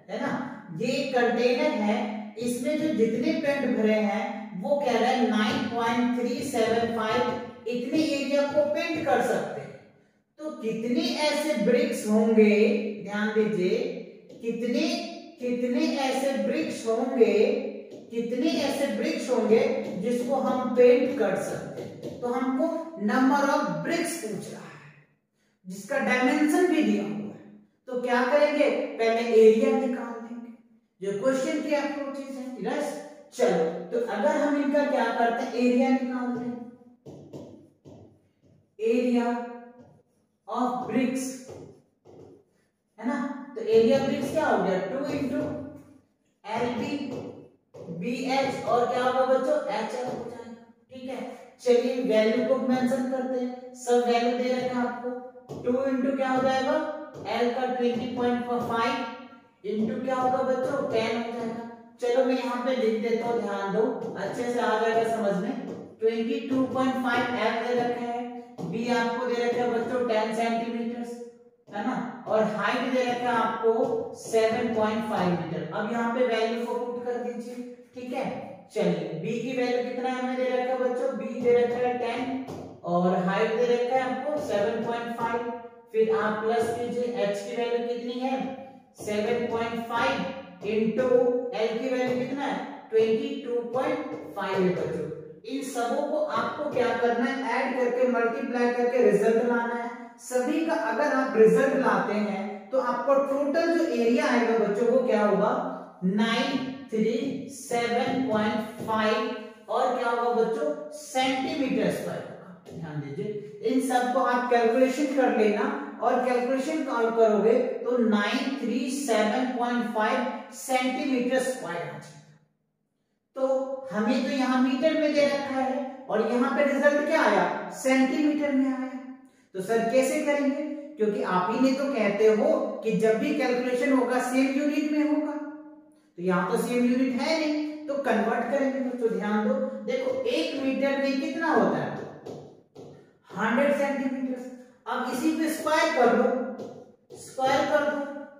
है ना, ये एक कंटेनर है, इसमें जो जितने पेंट भरे हैं वो कह रहा है 9.375 इतने एरिया को पेंट कर सकते हैं। तो कितने ऐसे ब्रिक्स होंगे, ध्यान दीजिए, कितने ऐसे ब्रिक्स होंगे जिसको हम पेंट कर सकते हैं। तो हमको नंबर ऑफ ब्रिक्स पूछ रहा है जिसका डायमेंशन भी दिया हुआ है। तो क्या करेंगे, पहले एरिया निकाल लेंगे, जो क्वेश्चन की अप्रोचेस है। यस, चलो तो अगर हम इनका क्या करते हैं, एरिया निकालते हैं, एरिया ऑफ ब्रिक्स है ना। तो एरिया ब्रिक्स क्या हो गया, 2 इंटू एलबी बी एच, और क्या होगा बच्चों, एच एल हो जाएगा, ठीक है। चलिए वैल्यू को मेंशन करते हैं, सब वैल्यू दे रखे हैं आपको। 2 इंटू क्या हो जाएगा, एल का 20.5 इंटू क्या होगा बच्चों, 10 हो जाएगा। चलो मैं यहाँ पे लिख देता हूँ, ध्यान दो, अच्छे से आ जाएगा समझ में। 22.5 एल दे रखा है, बी आपको दे रखा है बच्चों 10 सेंटीमीटर है ना, और हाइट दे रखा है आपको 7.5 मीटर। अब यहाँ पे वैल्यू को पुट कर दीजिए, ठीक है। चलिए b की वैल्यू कितना है हमें दे रखा है बच्चों, b दे रखा है 10 और हाइट दे रखा है आपको 7.5। फिर आप प्लस कीजिए, h की वैल्यू कितनी है 7.5 इंटू l की वैल्यू कितना है 22.5 है बच्चों। इन सबों को आपको क्या करना है, ऐड करके मल्टीप्लाई करके रिजल्ट लाना है। सभी का अगर आप रिजल्ट लाते हैं तो आपको टोटल जो एरिया आएगा बच्चों वो क्या होगा 937.5 और क्या होगा बच्चों सेंटीमीटर स्क्वायर होगा। ध्यान दीजिए, इन सब को आप कैलकुलेशन कर लेना और कैलकुलेशन करोगे तो 937.5 सेंटीमीटर स्क्वायर आ जाएगा। तो हमें तो यहाँ मीटर में दे रखा है और यहाँ पे रिजल्ट क्या आया सेंटीमीटर में आया। तो सर कैसे करेंगे, क्योंकि आप ही ने तो कहते हो कि जब भी कैलकुलेशन होगा सेम यूनिट में होगा, तो यहाँ तो सेम यूनिट है नहीं, तो कन्वर्ट करेंगे तो ध्यान दो, देखो 1 मीटर में कितना होता है 100 सेंटीमीटर। अब इसी पे स्क्वायर कर दो, स्क्वायर कर दो,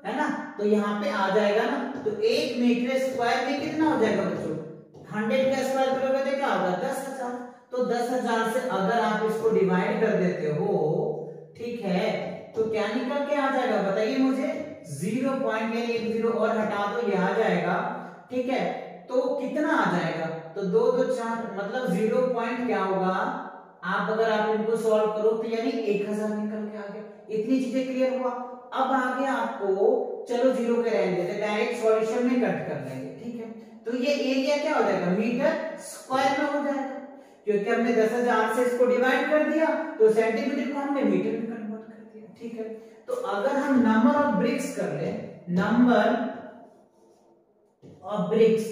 है ना, तो यहाँ पे आ जाएगा ना, तो 1 मीटर स्क्वायर में कितना हो जाएगा बच्चों, 100 का स्क्वायर करोगे तो क्या होगा 10,000। तो 10,000 से अगर आप इसको डिवाइड कर देते हो, ठीक है, तो क्या निकल के आ जाएगा बताइए मुझे, 0.10 और हटा दो, ये आ जाएगा, ठीक है, तो कितना आ जाएगा, तो 2 2 4 मतलब 0 पॉइंट क्या होगा, आप अगर आप इनको सॉल्व करो तो यानी 1000 निकल के आ गया। इतनी चीजें क्लियर हुआ। अब आगे आपको चलो 0 के रहने देते, डायरेक्ट सॉल्यूशन में कट कर लेंगे, ठीक है, तो ये एरिया क्या हो जाएगा मीटर स्क्वायर में हो जाएगा, क्योंकि हमने 10,000 से इसको डिवाइड कर दिया तो सेंटीमीटर को हमने मीटर में कन्वर्ट कर दिया, ठीक है। तो अगर हम नंबर ऑफ ब्रिक्स कर ले, नंबर ऑफ ब्रिक्स,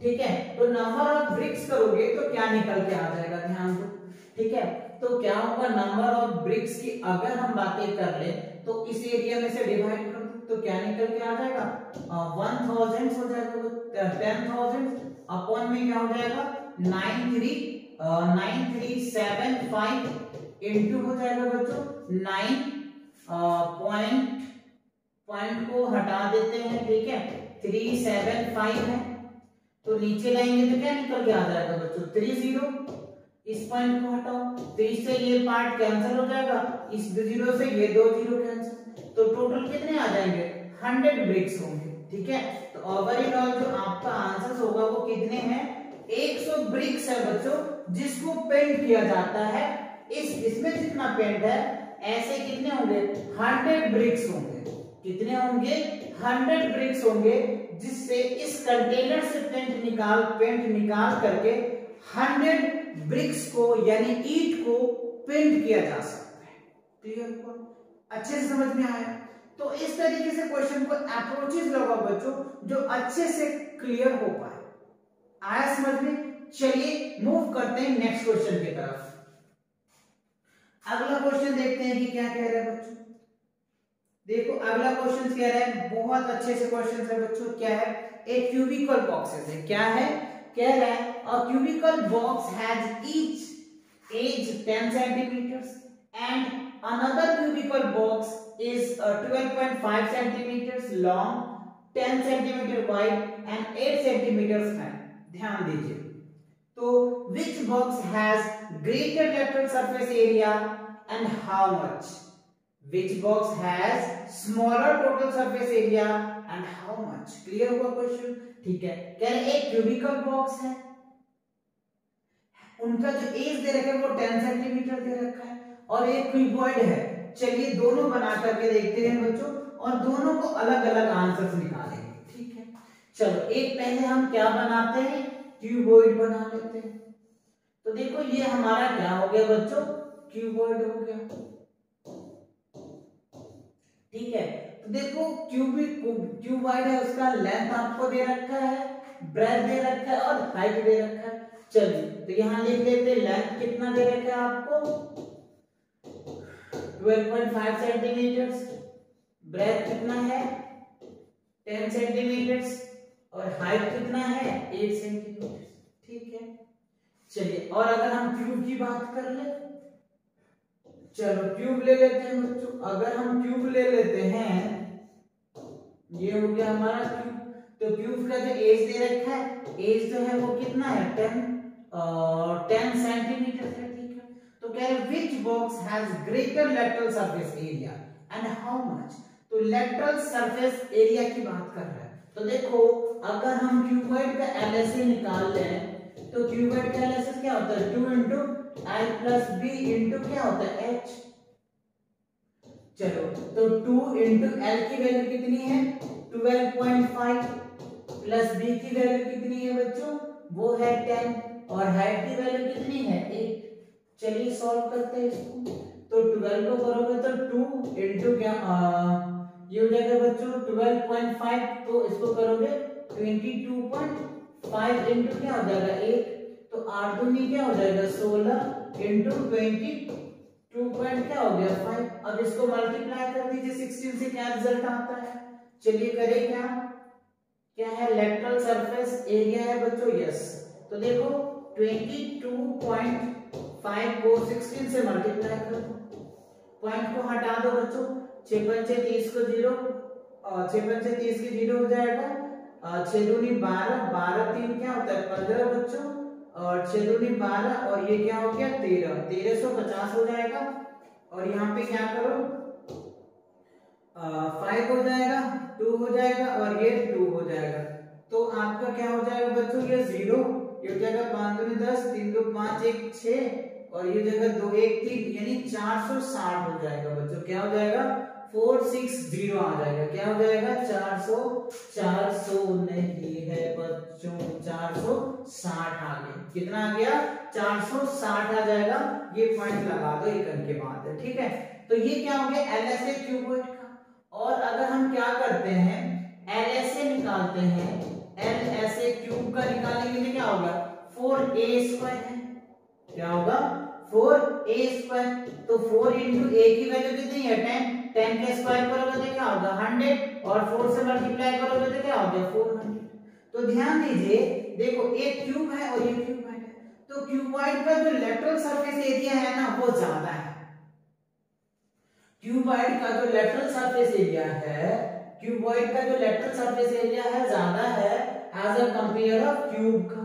ठीक है, तो नंबर ऑफ ब्रिक्स करोगे तो क्या निकल के आ जाएगा, ध्यान दो, ठीक है, तो क्या होगा नंबर ऑफ ब्रिक्स की अगर हम बातें कर ले तो इस एरिया में से डिवाइड कर दो तो क्या निकल के आ जाएगा 1000 हो जाएगा, 10,000 अपॉन में क्या हो जाएगा 9375 इंटू हो जाएगा बच्चों 9 पॉइंट को हटा देते हैं, ठीक है, 375 है, तो नीचे लाएंगे तो क्या निकल के आ जाएगा बच्चों 30, इस पॉइंट को हटाओ, 3 से ये पार्ट कैंसिल हो जाएगा, इस 0 से ये 2 0 कैंसिल, तो टोटल कितने आ जाएंगे 100 ब्रिक्स होंगे, ठीक है। तो ओवरऑल जो आपका आंसर होगा वो कितने हैं 100 ब्रिक्स है बच्चों, जिसको पेंट किया जाता है, इसमें जितना पेंट है ऐसे कितने होंगे 100 ब्रिक्स होंगे, कितने होंगे 100 ब्रिक्स होंगे, जिससे इस कंटेनर से पेंट निकाल करके 100 ब्रिक्स को यानी ईंट को पेंट किया जा सकता है। क्लियर हुआ, अच्छे से समझ में आया। तो इस तरीके से क्वेश्चन को अप्रोचेस लगाओ बच्चों जो अच्छे से क्लियर हो पाए। आया समझ में? चलिए मूव करते हैं नेक्स्ट क्वेश्चन की तरफ। अगला क्वेश्चन देखते हैं कि क्या कह रहे हैं बच्चों। देखो अगला क्वेश्चन कह रहा है, बहुत अच्छे से क्वेश्चन है बच्चों, क्या है, एक क्यूबिकल बॉक्सेस है, क्या है, कह रहा है a cubical box has each edge 10 centimeters and another cubical box is 12.5 centimeters long, 10 centimeter wide and 8 centimeters high। ध्यान दीजिए, तो which box has greater lateral surface area and how much? Which box has smaller total surface area and how much? Clear हुआ question? ठीक है, कह रहे एक cubical box है, उनका जो एज दे रखा है वो 10 सेंटीमीटर दे रखा है, और एक क्यूबॉइड है। चलिए दोनों बना करके देखते हैं बच्चों, और दोनों को अलग अलग आंसर्स निकालेंगे, ठीक है। चलो एक पहले हम क्या बनाते हैं, क्यूबॉइड बना लेते हैं। तो देखो ये हमारा क्या हो गया बच्चों, क्यूबॉइड हो गया, ठीक है। तो देखो क्यूबॉइड है, उसका लेंथ आपको दे रखा है, ब्रेथ दे रखा है और हाइट दे रखा है। चलिए तो यहां लिख लेते हैं, लेंथ कितना दे रखा है आपको 12.5 सेंटीमीटर, ब्रेथ कितना है 10 सेंटीमीटर और हाइट कितना है 8 सेंटीमीटर, ठीक है। चलिए और अगर हम क्यूब की बात कर ले, चलो क्यूब ले लेते हैं बच्चों। अगर हम क्यूब ले लेते हैं, ये हो गया हमारा क्यूब। तो क्यूब का जो एज दे रखा है, एज जो है वो कितना है 10 सेंटीमीटर है, ठीक है। तो कह रहे which box has greater lateral surface area and how much. तो लेटरल सरफेस एरिया की बात कर रहा है। तो देखो अगर हम क्यूबॉइड का एलएसए निकाल लें, तो क्यूबॉइड का एलएसए क्या होता है 2 into l plus b into क्या होता है h। चलो तो 2 इंटू l की वैल्यू कितनी है 12.5 प्लस b की वैल्यू कितनी है बच्चों, वो है 10 और हाइट की वैल्यू कितनी है 8। चलिए सॉल्व करते हैं इसको। तो 12 को करोगे तो 2 इंटू क्या ये हो जाएगा बच्चों 12.5, तो इसको करोगे 22.5 इंटू क्या हो जाएगा 8, तो 8 दूनी क्या हो जाएगा 16 इंटू 22 पॉइंट क्या हो गया 5। अब इसको मल्टीप्लाई कर दीजिए 16 से, क्या रिजल्ट आता है, चलिए करें क्या क्या है, लेटरल सरफेस एरिया है बच्चों, यस। तो देखो 22.5 को 16 से मल्टीप्लाई कर दो, पॉइंट को हटा दो बच्चों, 6 पंचे 30 को 0, 6 पंचे 30 की 0 हो जाएगा, 6 दूनी 12, 12 3 क्या होता है 15 बच्चों, और 6 दूनी 12 और ये क्या हो गया 13, 1350 हो जाएगा। और यहाँ पे क्या करो 5 हो जाएगा, 2 हो जाएगा और ये 2 हो जाएगा। तो आपका क्या हो जाएगा बच्चों, ये 0, ये हो जाएगा 5 दूनी 10, 3 2 5 1 6 और ये जगह 2 1 3, यानी 460 हो जाएगा बच्चों। क्या हो जाएगा 460 आ जाएगा। क्या हो जाएगा 400 नहीं है बच्चों, 460 आ गया। कितना आ गया 460 आ जाएगा। ये पॉइंट लगा दो एक अंक के बाद, ठीक है। तो ये क्या हो गया LSA क्यूबॉइड का। और अगर हम क्या करते हैं LSA निकालते हैं, LSA क्यूब का निकालेंगे तो क्या होगा 4a स्क्वायर है। क्या होगा 4a स्क्वायर। तो 4 इंटू a की वैल्यू कितनी है 10, 10 के स्क्वायर करोगे तो क्या होगा 100 और 4 से मल्टीप्लाई करोगे तो क्या हो गया 400। तो ध्यान दीजिए, देखो एक क्यूब है और ये क्यूबॉइड है, तो क्यूबॉइड का जो लेटरल सरफेस एरिया है ना वो ज्यादा है। क्यूबॉइड का जो लेटरल सरफेस एरिया है, क्यूबॉइड का जो लेटरल सरफेस एरिया है ज्यादा है as a compare of cube का,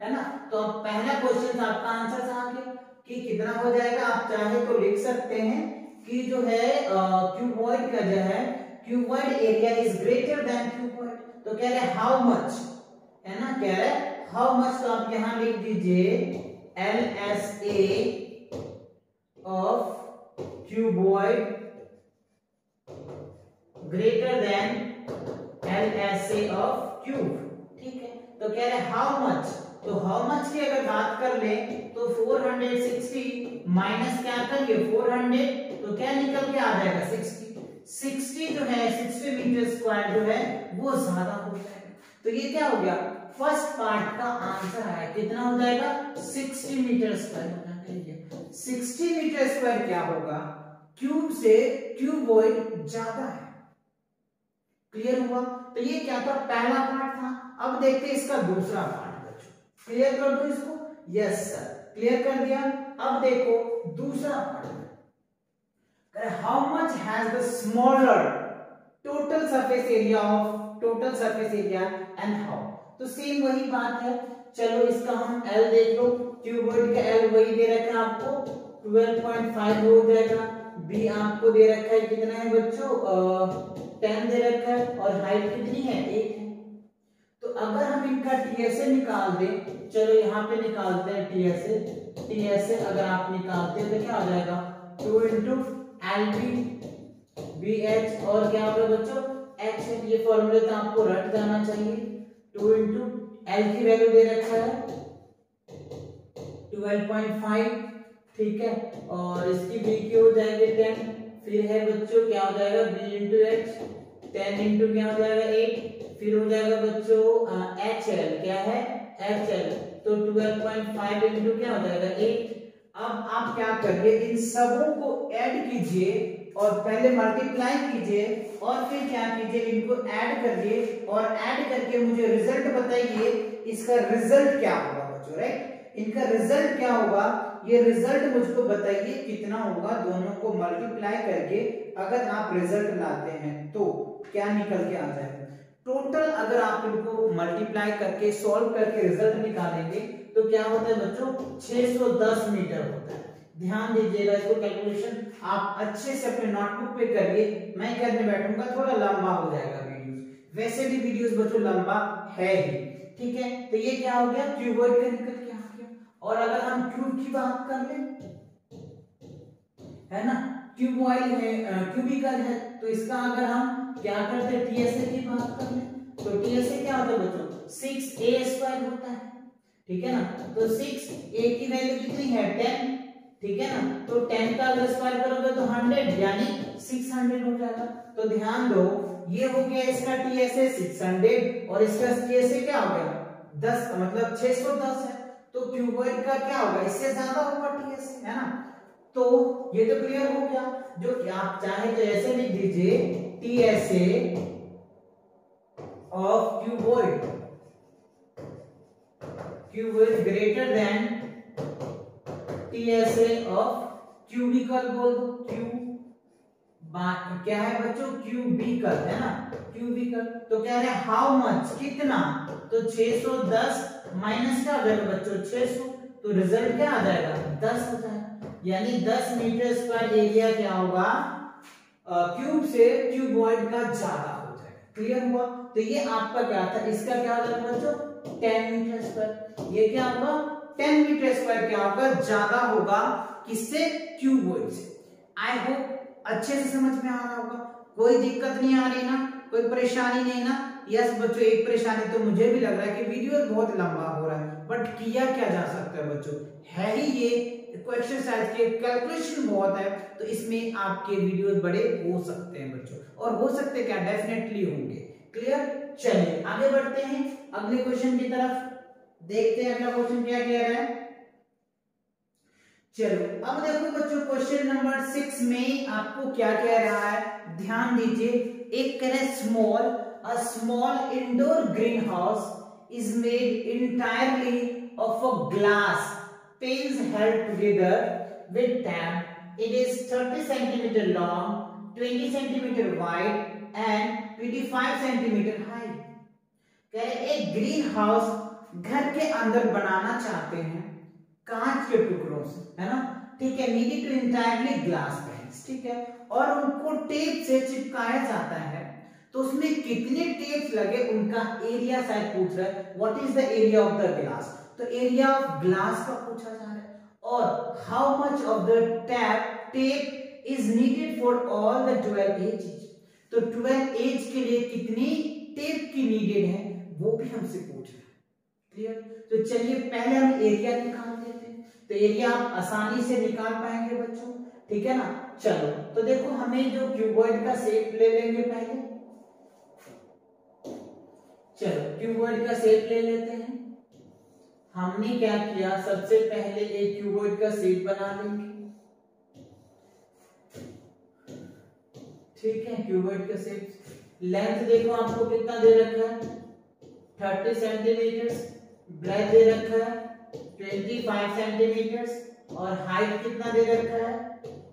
है ना। तो अब पहला क्वेश्चन आपका आंसर आ गया कि कितना हो जाएगा। आप चाहे तो लिख सकते हैं कि जो है क्यूबॉइड का जो है cuboid area is greater than cuboid. तो कह रहे हाउ मच, है ना, कह रहे हाउ मच। तो आप यहां लिख दीजिए LSA of cuboid greater than LSA of cube, ठीक है। तो कह रहे हाउ मच, तो हाउ मच की अगर बात कर ले तो 460 माइनस क्या करिए 400, तो क्या निकल के आ जाएगा 60 जो है 60 मीटर स्क्वायर जो है वो ज्यादा हो जाएगा। तो ये क्या हो गया फर्स्ट पार्ट का आंसर है। कितना हो जाएगा 60 मीटर स्क्वायर हो जाएगा। 60 मीटर स्क्वायर क्या होगा, क्यूब से क्यूबॉइड ज्यादा है। क्लियर हुआ। तो ये क्या था पहला पार्ट था। अब देखते हैं इसका दूसरा पार्ट बच्चों। क्लियर कर दो इसको, यस सर क्लियर कर दिया। अब देखो दूसरा part, how much has the smaller total surface area and how. तो सेम वही बात है। चलो इसका हम L देख लो, क्यूबॉइड का L वही दे रखा है आपको 12.5 हो जाएगा। B आपको दे रखा है कितना है बच्चों 10 दे रखा है और हाइट कितनी है 1 है। तो अगर हम इनका TSA निकाल दें, चलो यहाँ पे निकालते हैं TSA अगर आप निकालते हैं तो क्या आ जाएगा 2 इंटू LB BH और क्या होगा बच्चों H। ये फॉर्मूले तो आपको रट जाना चाहिए। 2 इंटू L की वैल्यू दे रखा है 12.5, ठीक है, और इसकी B की हो जाएगी 10, फिर है बच्चों क्या हो जाएगा B इंटू H 10 इंटू क्या हो जाएगा 8, फिर हो जाएगा बच्चों HL क्या है HL, तो 12.5 इंटू क्या हो जाएगा 8। अब आप क्या करिए इन सबों को ऐड कीजिए और पहले मल्टीप्लाई कीजिए और फिर क्या कीजिए इनको ऐड करिए और ऐड करके मुझे रिजल्ट बताइए। इसका रिजल्ट क्या होगा बच्चों, राइट, इनका रिजल्ट क्या होगा ये रिजल्ट मुझको बताइए कितना होगा। दोनों को मल्टीप्लाई करके अगर आप रिजल्ट लाते हैं तो क्या निकल के आ जाएगा। टोटल अगर आप इनको मल्टीप्लाई करके सॉल्व करके रिजल्ट निकालेंगे तो क्या होता है बच्चों 610 मीटर होता है। ध्यान दीजिएगा इसको, कैलकुलेशन आप अच्छे से अपने नोटबुक पे करिए। मैं करने बैठूंगा थोड़ा लंबा हो जाएगा वीडियोस, वैसे भी वीडियोस बच्चों लंबा है ही, ठीक है। तो ये क्या हो गया क्यूबॉइड का निकल के आ गया। और अगर हम क्यूब की बात कर ले, है ना, क्यूबॉइड है क्यूबिकल है, तो इसका अगर हम क्या करते हैं TSA की बात कर ले तो TSA क्या होता है बच्चों 6a स्क्वायर होता है, ठीक है ना। तो 6a की वैल्यू कितनी है 10, ठीक है ना। तो 10 का अगर स्क्वायर करोगे तो 100 यानी 600 हो जाएगा। तो ध्यान दो ये हो गया इसका TSA 600 और इसका TSA क्या हो गया 10 मतलब 610 है। तो क्यूबॉइड का क्या होगा इससे ज्यादा होगा TSA, है ना। तो ये तो क्लियर हो गया। जो कि आप चाहे तो ऐसे लिख दीजिए TSA of cuboid greater than TSA of cubicle बोल दो। क्या है बच्चों? क्यूबिकल है ना, क्यूबिकल। तो कह रहे हैं हाउ मच, कितना? तो 610 माइनस क्या हो जाएगा बच्चों? 600। तो रिजल्ट क्या आ जाएगा? 10 हो जाएगा। यानी 10 मीटर स्क्वायर एरिया क्या होगा? क्यूब से क्यूबॉइड का ज्यादा हो जाएगा। क्लियर हुआ? तो ये आपका क्या था? इसका क्या हो जाएगा बच्चों? 10 मीटर स्क्वायर। ये क्या होगा? 10 मीटर स्क्वायर क्या होगा? ज्यादा होगा किससे? क्यूबॉइड से। आई होप अच्छे से समझ में आ रहा होगा, कोई दिक्कत नहीं आ रही ना, कोई परेशानी नहीं ना? यस बच्चों, एक परेशानी तो मुझे भी लग रहा है कि वीडियो बहुत लंबा हो रहा है, बट किया क्या जा सकता है बच्चों? है ही ये एक्सरसाइज के कैलकुलेशन बहुत है, तो इसमें आपके वीडियोस बड़े हो सकते हैं बच्चों, और हो सकते क्या? डेफिनेटली होंगे। क्लियर? चलिए आगे बढ़ते हैं अगले क्वेश्चन की तरफ। देखते हैं अगला क्वेश्चन क्या कह रहा है। चलो अब देखो बच्चों, क्वेश्चन नंबर 6 में आपको क्या कह रहा है, ध्यान दीजिए। एक कह रहा है a small indoor greenhouse is made entirely of a glass panes held together with tape. It is 30 centimeter long, 20 centimeter wide and 25 centimeter high. कह रहे एक ग्रीन हाउस घर के अंदर बनाना चाहते हैं कांच के टुकड़ों से, है ना? ठीक है, needed to entirely glass panes, ठीक है, और उनको टेप से चिपकाया जाता है। तो उसमें कितने टेप्स लगे उनका एरिया शायद पूछ रहा है। What is the area of the glass? तो एरिया ऑफ ग्लास का पूछा जा रहा है। और how much of the tape is needed for all the 12 edges? तो 12 एज के लिए कितनी टेप की नीडेड है वो भी हमसे पूछ रहा है। क्लियर? तो चलिए पहले हम एरिया निकाल देते हैं, तो एरिया आप आसानी से निकाल पाएंगे बच्चों, ठीक है ना? चलो तो देखो, हमें जो क्यूबॉइड का शेप ले लेंगे पहले। चलो क्यूबॉइड का शेप ले लेते हैं। हमने क्या किया, सबसे पहले एक क्यूबॉइड का शेप बना लेंगे। ठीक है, क्यूबॉइड का शेप। लेंथ देखो आपको कितना दे रखा है, 30 सेंटीमीटर। ब्रेथ दे रखा है 25 सेंटीमीटर, और हाइट कितना दे रखा है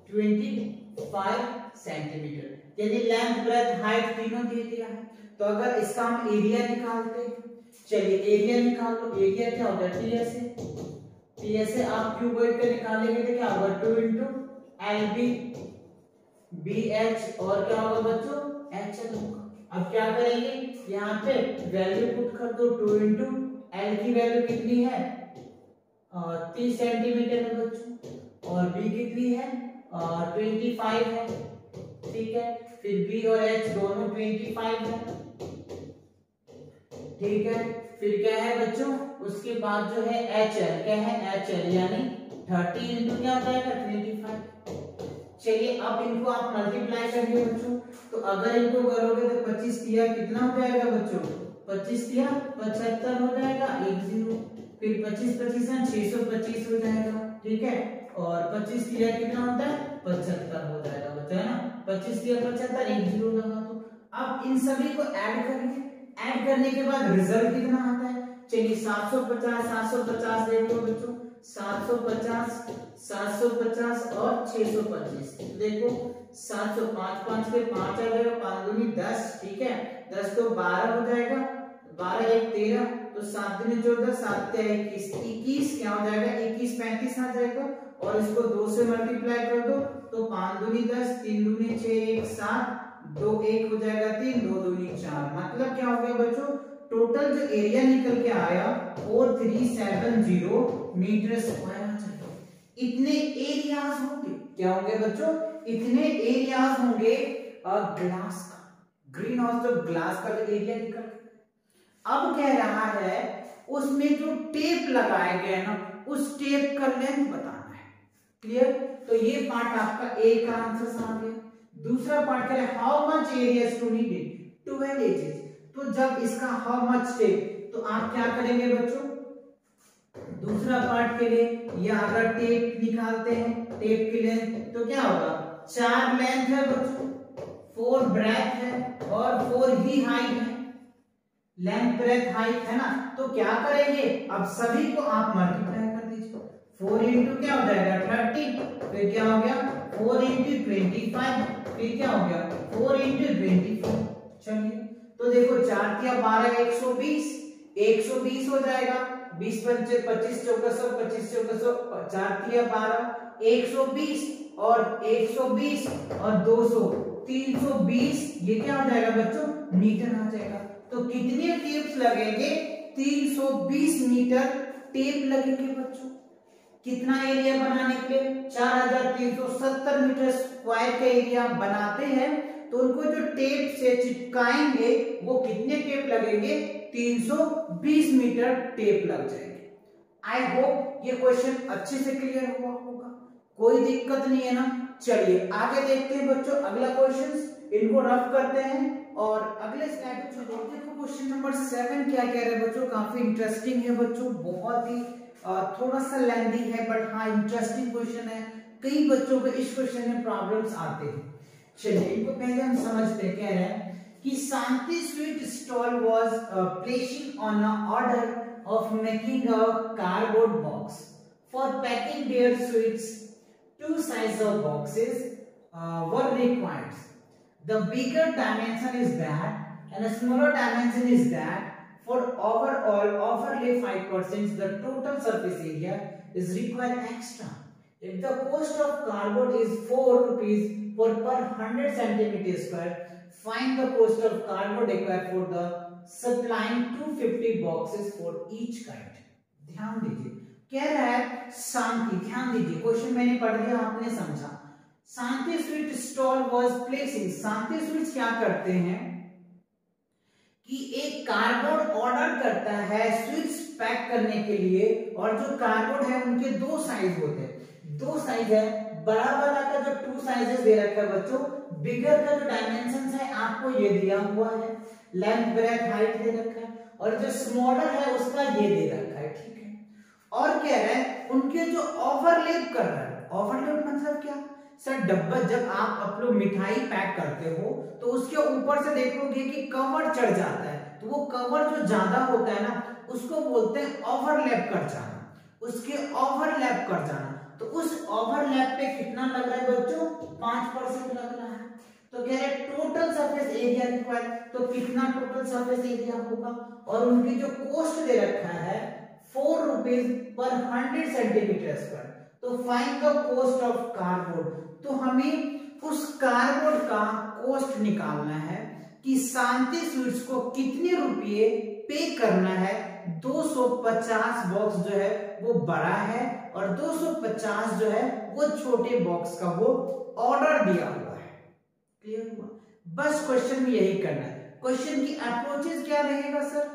25 सेंटीमीटर। यानी लेंथ ब्रेथ हाइट तीनों दे दिया है। तो अगर इसका हम एरिया निकालते हैं, चलिए एरिया निकाल लो। एरिया क्या होता है? टीएसए आप क्यूबॉइड का निकालेंगे तो क्या होगा? 2 इंटू LB BH, और क्या होगा बच्चों? HL होगा। अब क्या करेंगे, यहाँ पे वैल्यू पुट कर दो। 2 इंटू L की वैल्यू कितनी है? 30 सेंटीमीटर है बच्चों, और B कितनी है? 25 है। ठीक है, फिर B और H दोनों 25 है। ठीक है, फिर क्या है बच्चों? उसके बाद जो है HL, क्या है? HL यानी 30 इंटू क्या हो जाएगा? 25। चलिए अब इनको आप मल्टीप्लाई करिए बच्चों। तो अगर इनको करोगे तो 25 तिया कितना हो जाएगा बच्चों? 25 तिया 75 हो जाएगा, 1 0। फिर 25 25 है 625 हो जाएगा। ठीक है, और 25 तिया कितना होता है? 75 हो जाएगा बच्चों, है ना? 25 तिया 75, 1 0 लगा दो। अब इन सभी को ऐड करिए। ऐड करने के बाद रिजल्ट कितना आता है? चलिए 750 देख लो बच्चों। 750 और 625। देखो 705 5 के 5 आ जाएगा, 5 दूनी 10। ठीक है, 10 तो 12 हो जाएगा, 12 1 13, तो 7 दूनी 14, 7 21 21 क्या हो जाएगा? 21 35 आ जाएगा। और इसको 2 से मल्टीप्लाई कर दो तो 5 दूनी 10, 3 दूनी 6, 1 7, 2 1 हो जाएगा 3, 2 दूनी 4। मतलब क्या हो गया बच्चों? टोटल जो एरिया निकल के आया 4370 मीटर स्क्वायर आ जाएगा। इतने एरियाज होंगे, क्या होंगे बच्चों? इतने एरियाज होंगे ग्लास का, ग्रीन हाउस जो ग्लास का जो एरिया निकल। अब कह रहा है उसमें जो टेप लगाए गए ना, उस टेप का लेंथ बताना है। क्लियर? तो ये पार्ट आपका ए का आंसर आ गया। दूसरा पार्ट कह रहा है how much area is to needed 12 edges. तो जब इसका हाउ मच टेप, तो आप क्या करेंगे बच्चों? दूसरा पार्ट के लिए या अगर टेप निकालते हैं, टेप की लेंथ, तो क्या होगा? 4 लेंथ है बच्चों, 4 ब्रेथ है और 4 ही हाइट है। लेंथ ब्रेथ हाइट है ना, तो क्या करेंगे, अब सभी को आप मल्टीप्लाई कर दीजिए। 4 इंटू क्या हो जाएगा 30, फिर क्या हो गया 4 इंटू 25, फिर क्या हो गया 4 इंटू 24। चलिए तो देखो 4 या 12 120, 120 हो जाएगा। 20 25 25 चौका 25 चौका 4 या 12 120 और 120 और 200 320, ये क्या हो जाएगा बच्चों मीटर आ जाएगा। तो कितने टेप्स लगेंगे 320 मीटर टेप लगेंगे बच्चों। कितना एरिया बनाने के लिए 4370 मीटर स्क्वायर का एरिया बनाते हैं, तो उनको जो टेप से चिपकाएंगे वो कितने टेप लगेंगे 320 मीटर टेप लग जाएंगे। आई होप ये क्वेश्चन अच्छे से क्लियर हुआ होगा, कोई दिक्कत नहीं है ना। चलिए आगे देखते हैं बच्चों अगला क्वेश्चन, इनको रफ करते हैं और अगले स्लाइड पे चलते हैं। देखो क्वेश्चन नंबर 7 क्या कह रहे हैं बच्चों, काफी इंटरेस्टिंग है बच्चों, बहुत ही थोड़ा सा लेंथी है बट हाँ इंटरेस्टिंग क्वेश्चन है। कई बच्चों को इस क्वेश्चन में प्रॉब्लम्स आते हैं। चलिए इनको पहले हम समझते हैं। कह रहे हैं कि Shanti sweet stall was placing on a order of making a cardboard box for packing their sweets. Two sizes of boxes were required. The bigger dimension is that and a smaller dimension is that. For overall overlay 5%, the total surface area is required extra. If the cost of cardboard is 4 rupees per 100 centimeter square, find the cost of cardboard required for the supplying 250 boxes for each kind. ध्यान दीजिए कह रहा है शांति, ध्यान दीजिए question मैंने पढ़ दिया आपने समझा। Shanti sweet stall was placing, Shanti sweets क्या करते हैं कि एक कार्डबोर्ड ऑर्डर करता है स्वीट्स पैक करने के लिए, और जो कार्डबोर्ड है उनके दो साइज होते हैं, दो साइज है। बड़ा वाला का जो 2 साइजेस दे रखा है बच्चों, बिगर का जो डायमेंशन है आपको ये दिया हुआ है, लेंथ ब्रेथ हाइट दे रखा है, और जो स्मॉलर है उसका ये दे रखा है, ठीक है। और कह रहे हैं उनके जो ओवरलैप कर रहा है, ओवरलैप मतलब क्या सर, डब्बा जब आप लोग मिठाई पैक करते हो तो उसके ऊपर से देखोगे कि कवर चढ़ जाता है, तो वो कवर जो ज्यादा होता है ना उसको बोलते हैं ओवरलैप कर जाना, उसके ओवरलैप कर जाना। तो उस ओवरलैप पे कितना लग रहा है बच्चों 5% लग रहा है। तो कह रहे टोटल सरफेस एरिया रिक्वायर्ड, तो कितना टोटल सरफेस एरिया होगा, और उनकी जो कॉस्ट दे रखा है 4 रुपीज पर 100 सेंटीमीटर स्क्वायर। तो find the cost of cardboard, तो हमें उस कार्डबोर्ड का कॉस्ट निकालना है कि शांति स्वीट्स को कितने रुपये पे करना है। 250 बॉक्स जो है वो बड़ा है और 250 जो है वो छोटे बॉक्स का वो ऑर्डर दिया हुआ है। क्लियर हुआ, बस क्वेश्चन में यही करना है। क्वेश्चन की अप्रोचेस क्या रहेगा सर,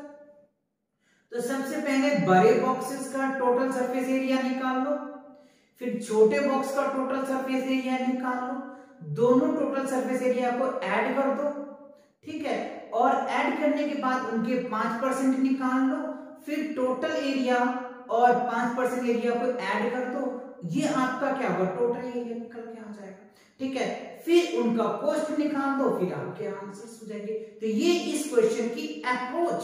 तो सबसे पहले बड़े बॉक्सेस का टोटल सरफेस एरिया निकाल लो, फिर छोटे बॉक्स का टोटल सरफेस एरिया निकाल लो, दोनों टोटल सरफेस एरिया को ऐड कर दो, ठीक है, और ऐड करने के बाद उनके 5% निकाल लो, फिर टोटल एरिया और 5% एरिया को ऐड कर दो, ये आपका क्या होगा टोटल एरिया निकल के आ जाएगा, ठीक है। फिर उनका कॉस्ट निकाल दो, फिर आपके आंसर्स हो जाएंगे। तो ये इस क्वेश्चन की अप्रोच।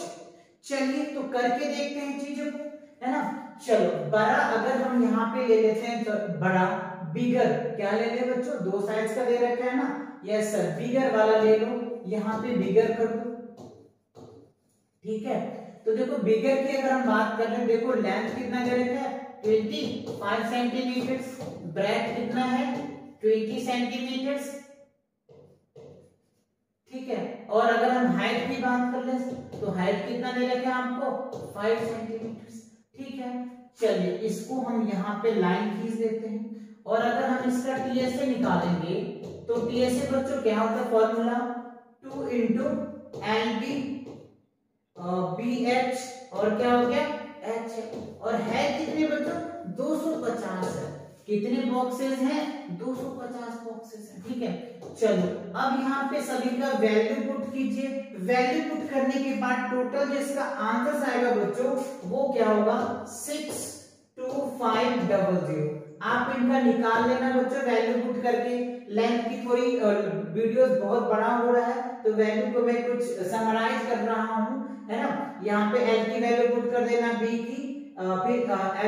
चलिए तो करके देखते हैं चीजों को, है ना। चलो बड़ा अगर हम यहाँ पे ले लेते हैं तो बड़ा, बिगर क्या ले ले बच्चों, 2 साइज का दे रखा है ना, यस सर, बिगर वाला ले लो, यहाँ पे बिगर कर दो, ठीक है। तो देखो बिगर की अगर हम बात कर रहे, देखो लेंथ कितना दे रखा है 25 सेंटीमीटर, ब्रेथ कितना है 20 सेंटीमीटर, ठीक है। और अगर हम हाइट की बात कर ले तो हाइट कितना दे रखा है आपको 5 सेंटीमीटर, ठीक है। चलिए इसको हम यहाँ पे लाइन खींच देते हैं, और अगर हम इसका टीएसए निकालेंगे तो टीएसए बच्चों क्या होता है फॉर्मूला 2 इंटू एलबी BH और क्या हो गया H, और है कितने बच्चों 250 है। कितने बॉक्सेस हैं 250 बॉक्सेस हैं, ठीक है। चलो अब यहाँ पे सभी का वैल्यू पुट कीजिए, वैल्यू पुट करने के बाद टोटल जिसका आंसर आएगा बच्चों वो क्या होगा 62500। आप इनका निकाल लेना बच्चों वैल्यू पुट करके। लेंथ की थोड़ी वीडियोस बहुत बड़ा हो रहा है तो वैल्यू को मैं कुछ समराइज कर रहा हूँ, है ना। यहाँ पे एल की वैल्यू पुट कर देना बी की, फिर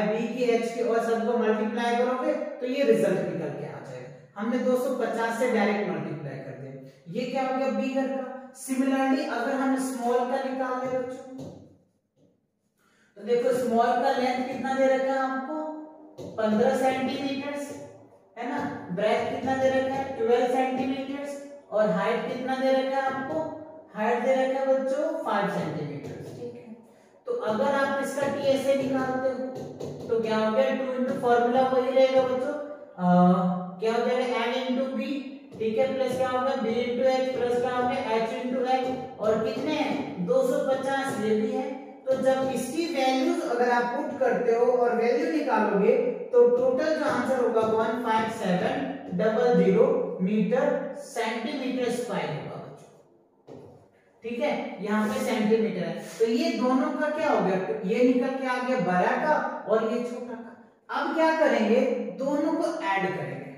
बी की एच की और सबको मल्टीप्लाई करोगे तो ये रिजल्ट निकल के आ जाएगा। हमने 250 से डायरेक्ट मल्टीप्लाई कर दिया, ये क्या हो गया बी घर का। सिमिलरली अगर हम स्मॉल का निकाल ले बच्चों, तो देखो स्मॉल का लेंथ कितना दे रखा है आपको 15 सेंटीमीटर, है ना। ब्रेथ कितना दे रखा है 12 सेंटीमीटर, और हाइट कितना दे रखा है आपको, हाइट दे रखा है बच्चों 5 सेंटीमीटर, ठीक है। तो अगर आप इसका टी ऐसे निकालते हो तो क्या हो गया 2 इंटू फॉर्मूला वही रहेगा बच्चों, क्या हो जाएगा एन इंटू बी, ठीक है, प्लस क्या होगा बी इंटू एच, प्लस क्या होगा एच इंटू एच, और कितने हैं 250 ये भी है। तो जब इसकी वैल्यूज अगर आप पुट करते हो और वैल्यू निकालोगे तो टोटल जो आंसर होगा 15700 मीटर सेंटीमीटर स्क्वायर होगा बच्चों, ठीक है। यहाँ पे सेंटीमीटर है, तो ये दोनों का क्या हो गया, ये निकल के आ गया बड़ा का और ये छोटा का। अब क्या करेंगे, दोनों को ऐड करेंगे,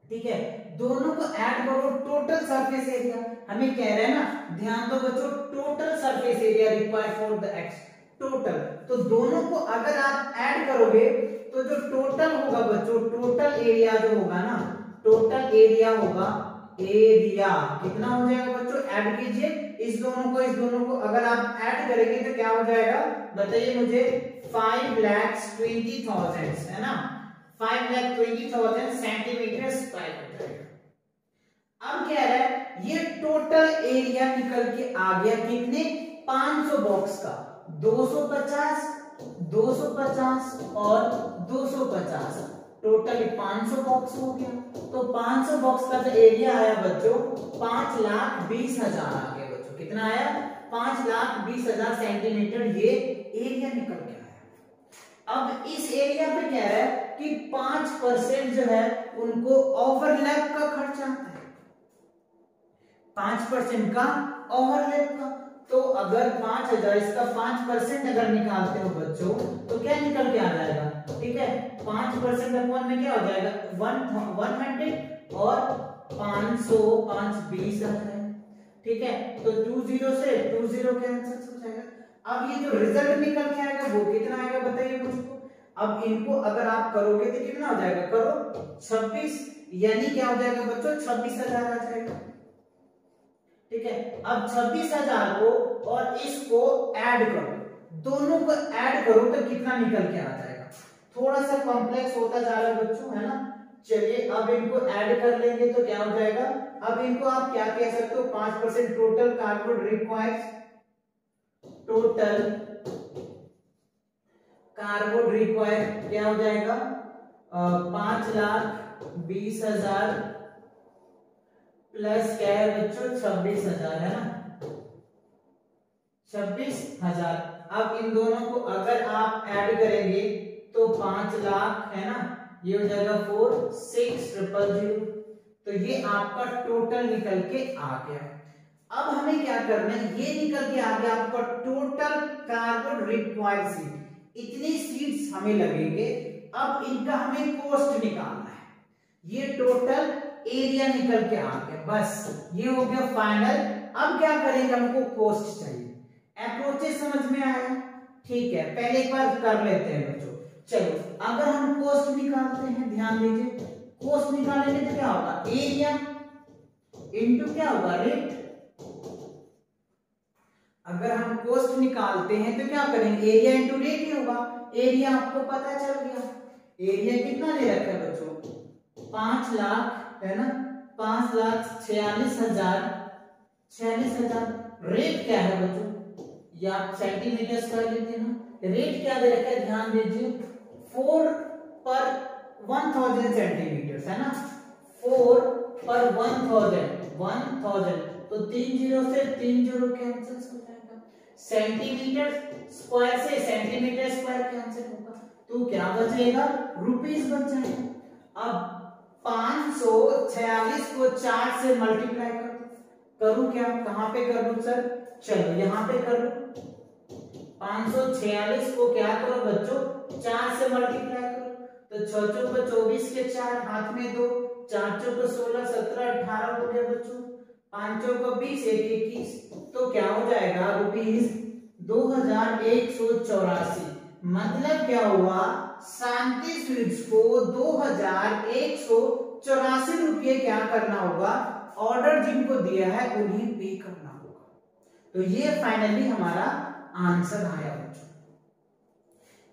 ठीक है। दोनों को ऐड करो, टोटल सरफेस एरिया हमें कह रहे हैं ना, ध्यान दो बच्चों, total surface area required for the x, total. तो दोनों को अगर आप ऐड करोगे तो जो टोटल होगा बच्चों, टोटल एरिया जो होगा ना, टोटल एरिया होगा, एरिया कितना हो जाएगा बच्चों, ऐड कीजिए इस दोनों को, इस दोनों को अगर आप ऐड करेंगे तो क्या हो जाएगा बताइए मुझे, 5,20,000 है ना, 5,20,000 सेंटीमीटर स्क्वायर हो जाएगा। अब क्या है, ये टोटल एरिया निकल के आ गया कितने 500 बॉक्स का, 250 250 और 250, टोटल 500 बॉक्स हो गया। तो 500 बॉक्स का जो एरिया आया बच्चों 5,20,000 आ गया बच्चों, कितना आया 5,20,000 सेंटीमीटर ये एरिया निकल के आया। अब इस एरिया पे क्या है कि 5% जो है उनको ओवरलैप का खर्चा आता है, 5% का ओवरलैप का। तो अगर 5,000 इसका 5% अगर निकालते हो बच्चों तो क्या निकल के आ जाएगा, ठीक है, 5% अपॉन में क्या हो जाएगा 100 और 500 520 है, ठीक है। तो 20 से 20 कैंसिल हो जाएगा। अब ये जो रिजल्ट निकल के आएगा वो कितना आएगा बताइए मुझको। अब इनको अगर आप करोगे तो कितना हो जाएगा, करो 26, यानी क्या हो जाएगा बच्चों 26,000 आ जाएगा, ठीक है। अब 26,000 को और इसको ऐड करो, दोनों को ऐड करो तो कितना निकल के आ जाएगा, थोड़ा सा कॉम्प्लेक्स होता जा रहा है बच्चों, है ना। चलिए अब इनको ऐड कर लेंगे तो क्या हो जाएगा, अब इनको आप क्या कह सकते हो 5% total carbon requires, total carbon require क्या हो जाएगा 5,20,000 प्लस क्या है बच्चों 26,000 है ना, 26,000। अब इन दोनों को अगर आप ऐड करेंगे तो 5 लाख है ना, ये हो जाएगा 4,6,000, तो ये आपका टोटल निकल के आ गया। अब हमें क्या करना है, ये निकल के आ गया आपका टोटल कार्बन रिक्वायर्ड सीट, इतनी सीट्स हमें लगेंगे। अब इनका हमें कॉस्ट निकालना है, ये टोटल एरिया निकल के आ गया, बस ये हो गया फाइनल। अब क्या करेंगे, हमको कॉस्ट चाहिए। अप्रोचेस समझ में आया, ठीक है, पहले एक बार कर लेते हैं बच्चों। चलो अगर हम कॉस्ट निकालते हैं, ध्यान दीजिए, कॉस्ट निकालेंगे तो क्या होगा, एरिया इनटू क्या होगा रेट। अगर हम कॉस्ट निकालते हैं तो क्या करेंगे, एरिया इनटू रेट ही होगा। एरिया आपको पता चल गया, एरिया कितना दे रखा है बच्चों 5 लाख है ना, 5,46,000, 46,000। रेट क्या है बच्चों, या सेंटीमीटर स्क्वायर लेते हैं ना, रेट क्या दे रखा है ध्यान दीजिए 4 पर 1,000 सेंटीमीटर है ना, 4 पर 1,000, तो 3 0 से 3 0 कैंसिल हो जाएगा, सेंटीमीटर स्क्वायर से सेंटीमीटर स्क्वायर कैंसिल होगा, तो क्या बचेगा रुपीस बच जाएगा। अब 546 को 4 से मल्टीप्लाई करूं क्या, कहां पे करूं सर, चलो यहां पे करो। 546 को क्या करो बच्चों 4 से मल्टीप्लाई करो, तो 6 चौक 24 के 4 हाथ में 2, 4 चौक 16 17 18 हो गया बच्चों, 5 चौको 20, 1 21, तो क्या हो जाएगा ₹2184। मतलब क्या हुआ, शांति स्वीट्स को 2184 रुपये क्या करना होगा, ऑर्डर जिनको दिया है उन्हें पे करना होगा। तो ये फाइनली हमारा आंसर आया बच्चों।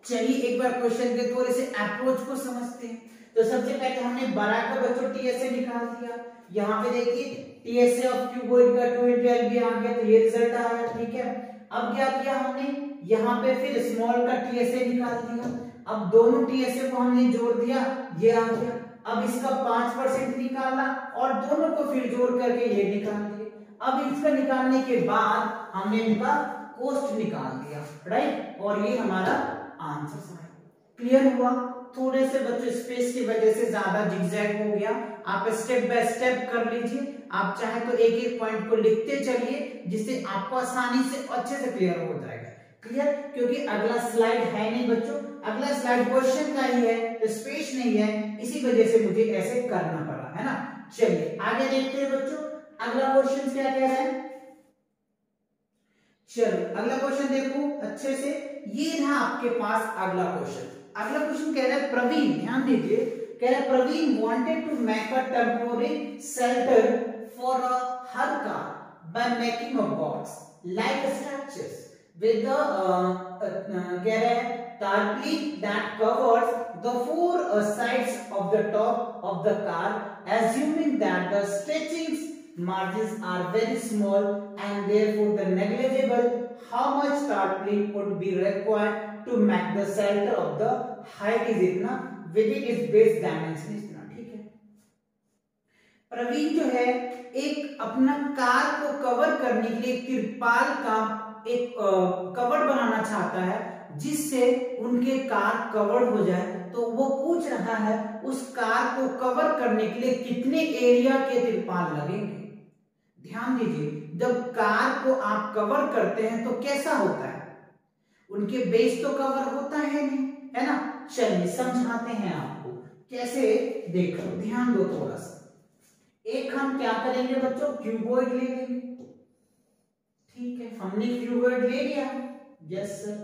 चलिए एक बार क्वेश्चन के थोड़े से अप्रोच को समझते हैं। तो सबसे पहले हमने 12 का बच्चों टीएसए निकाल दिया। यहाँ पे देखिए टीएसए ऑफ क्यूबॉइड का 2 × L भी आ गया, तो ये रिजल्ट आया, ठीक है। अब क्या किया हमने, यहाँ पे फिर स्मॉल का टीएसए निकाल दिया। अब दोनों टीएसए को हमने जोड़ दिया, ये आ गया। अब इसका 5% निकाला और दोनों को फिर जोड़ करके ये निकाल दिए। अब इसका निकालने के बाद हमने इनका कॉस्ट निकाल दिया, राइट, और ये हमारा आंसर आया। क्लियर हुआ। थोड़े से बच्चों स्पेस की वजह से ज्यादा जिगजैग हो गया, आप स्टेप बाय स्टेप कर लीजिए। आप चाहे तो एक एक पॉइंट को लिखते चलिए, जिससे आपको आसानी से अच्छे से क्लियर हो जाएगा। क्लियर, क्योंकि अगला स्लाइड है नहीं बच्चों, अगला स्लाइड क्वेश्चन का ही है, तो स्पेस नहीं है, इसी वजह से मुझे ऐसे करना पड़ा, है ना। चलिए आगे देखते हैं बच्चों, अगला क्वेश्चन क्या कह रहा है। चलो अगला क्वेश्चन देखो अच्छे से, ये रहा आपके पास अगला क्वेश्चन। अगला क्वेश्चन कह रहा है प्रवीण, ध्यान दीजिए, कह रहा है Praveen wanted to make a temporary shelter for her car by making a box like structures with कह रहा है tarpaulin that covers the 4 sides of the top of the car, assuming that the stretching margins are very small and therefore the negligible, how much tarpaulin would be required to make the shelter of the height is इतना, within its base dimension इतना, ठीक है। प्रवीण जो है एक अपना car को cover करने के लिए तिरपाल का एक कवर बनाना चाहता है, जिससे उनके कार कवर हो जाए। तो वो पूछ रहा है उस कार को कवर करने के लिए कितने एरिया के तिरपाल लगेंगे। ध्यान दीजिए, जब कार को आप कवर करते हैं तो कैसा होता है, उनके बेस तो कवर होता है नहीं, है ना। चलिए समझाते हैं आपको कैसे, देखो ध्यान दो थोड़ा सा। एक हम क्या करेंगे बच्चों, क्यूबॉइड ले लेंगे, ठीक है। हमने क्यूबॉइड ले लिया, यस सर,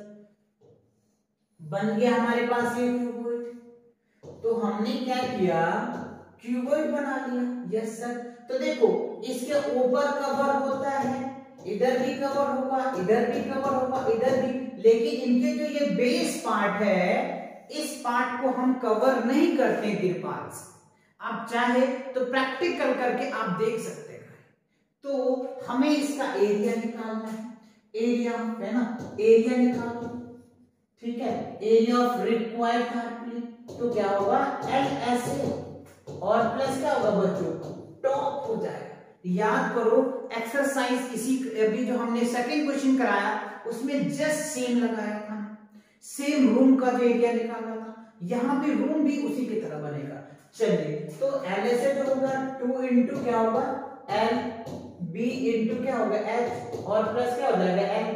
बन गया हमारे पास ये क्यूबॉइड। तो हमने क्या किया, क्यूबॉइड बना लिया, यस सर। तो देखो इसके ऊपर कवर होता है, इधर भी कवर होगा, इधर भी कवर होगा, इधर भी, लेकिन इनके जो ये बेस पार्ट है, इस पार्ट को हम कवर नहीं करते तिरपाल से। आप चाहे तो प्रैक्टिकल करके आप देख सकते हैं। तो हमें इसका एरिया निकालना है, एरिया है ना, एरिया निकालो, ठीक है। एरिया ऑफ रिक्वायर्ड टारपालिन, तो क्या होगा LSA और प्लस क्या होगा बच्चों, टॉप हो जाएगा। याद करो एक्सरसाइज इसी, अभी जो हमने सेकंड क्वेश्चन कराया उसमें जस्ट सेम लगाया था, सेम रूम का जो एरिया निकाला था, यहाँ पे रूम भी उसी की तरह बनेगा। चलिए तो LSA जो होगा 2 × क्या होगा LB × क्या होगा H और प्लस क्या हो जाएगा L।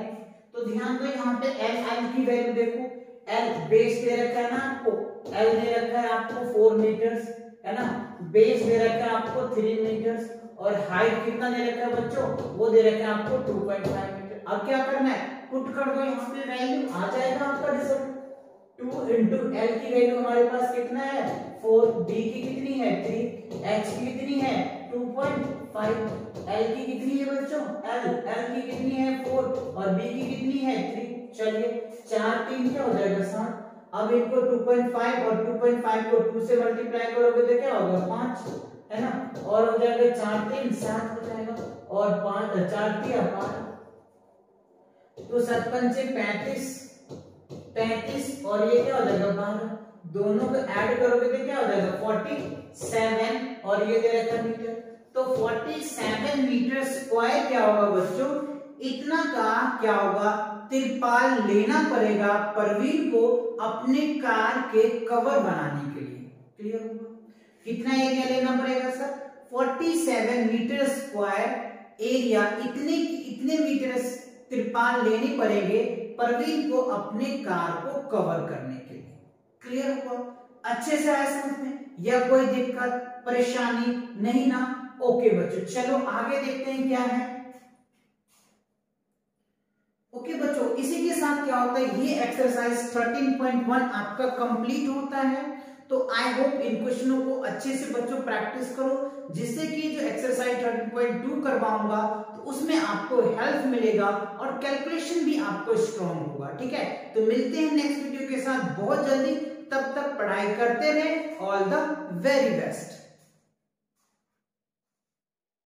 तो ध्यान दो यहाँ पे L की वैल्यू देखो, L बेस दे रखा है ना आपको, L दे रखा है आपको 4 मीटर्स, है ना, बेस दे रखा है आपको 3 मीटर्स, और हाइट कितना दे रखा है बच्चों, वो दे रखा है आपको 2.5 मीटर। अब क्या करना है, पुट कर दो यहाँ पे वैल्यू, आ जाएगा आपका रिजल्ट। 2 × L की वैल्यू हमारे पास कितना है 4, B की कितनी है 3, H की कितनी है 2.5, L की कितनी है बच्चों L की कितनी है 4 और B की कितनी है 3। चलिए 4 3 क्या हो जाएगा 7। अब इनको 2.5 और 2.5 को 2 से मल्टीप्लाई करोगे तो क्या होगा 5, है ना, और हो जाएगा 4 3 7 हो जाएगा, और 5 4 3 5, तो 7 5 35 और ये क्या हो जाएगा 12, दोनों को ऐड करोगे तो क्या हो जाएगा 47 और ये दे रखा मीटर। तो 47 मीटर स्क्वायर क्या होगा बच्चों, इतना का क्या होगा तिरपाल लेना पड़ेगा प्रवीण को अपने कार के कवर बनाने के लिए। क्लियर होगा, कितना एरिया लेना पड़ेगा सर 47 मीटर स्क्वायर एरिया, इतने मीटर तिरपाल लेने पड़ेंगे प्रवीण को अपने कार को कवर करने के लिए। क्लियर हुआ, अच्छे से आया समझ में, या कोई दिक्कत परेशानी नहीं ना। ओके बच्चों, चलो आगे देखते हैं क्या है। ओके बच्चों, इसी के साथ क्या होता है, ये एक्सरसाइज 13.1 आपका कंप्लीट होता है। तो आई होप इन क्वेश्चनों को अच्छे से बच्चों प्रैक्टिस करो, जिससे कि जो एक्सरसाइज 13.2 करवाऊंगा तो उसमें आपको हेल्प मिलेगा और कैलकुलेशन भी आपको स्ट्रॉन्ग होगा। ठीक है, तो मिलते हैं नेक्स्ट वीडियो के साथ बहुत जल्दी। तब तक पढ़ाई करते रहे। All the very best.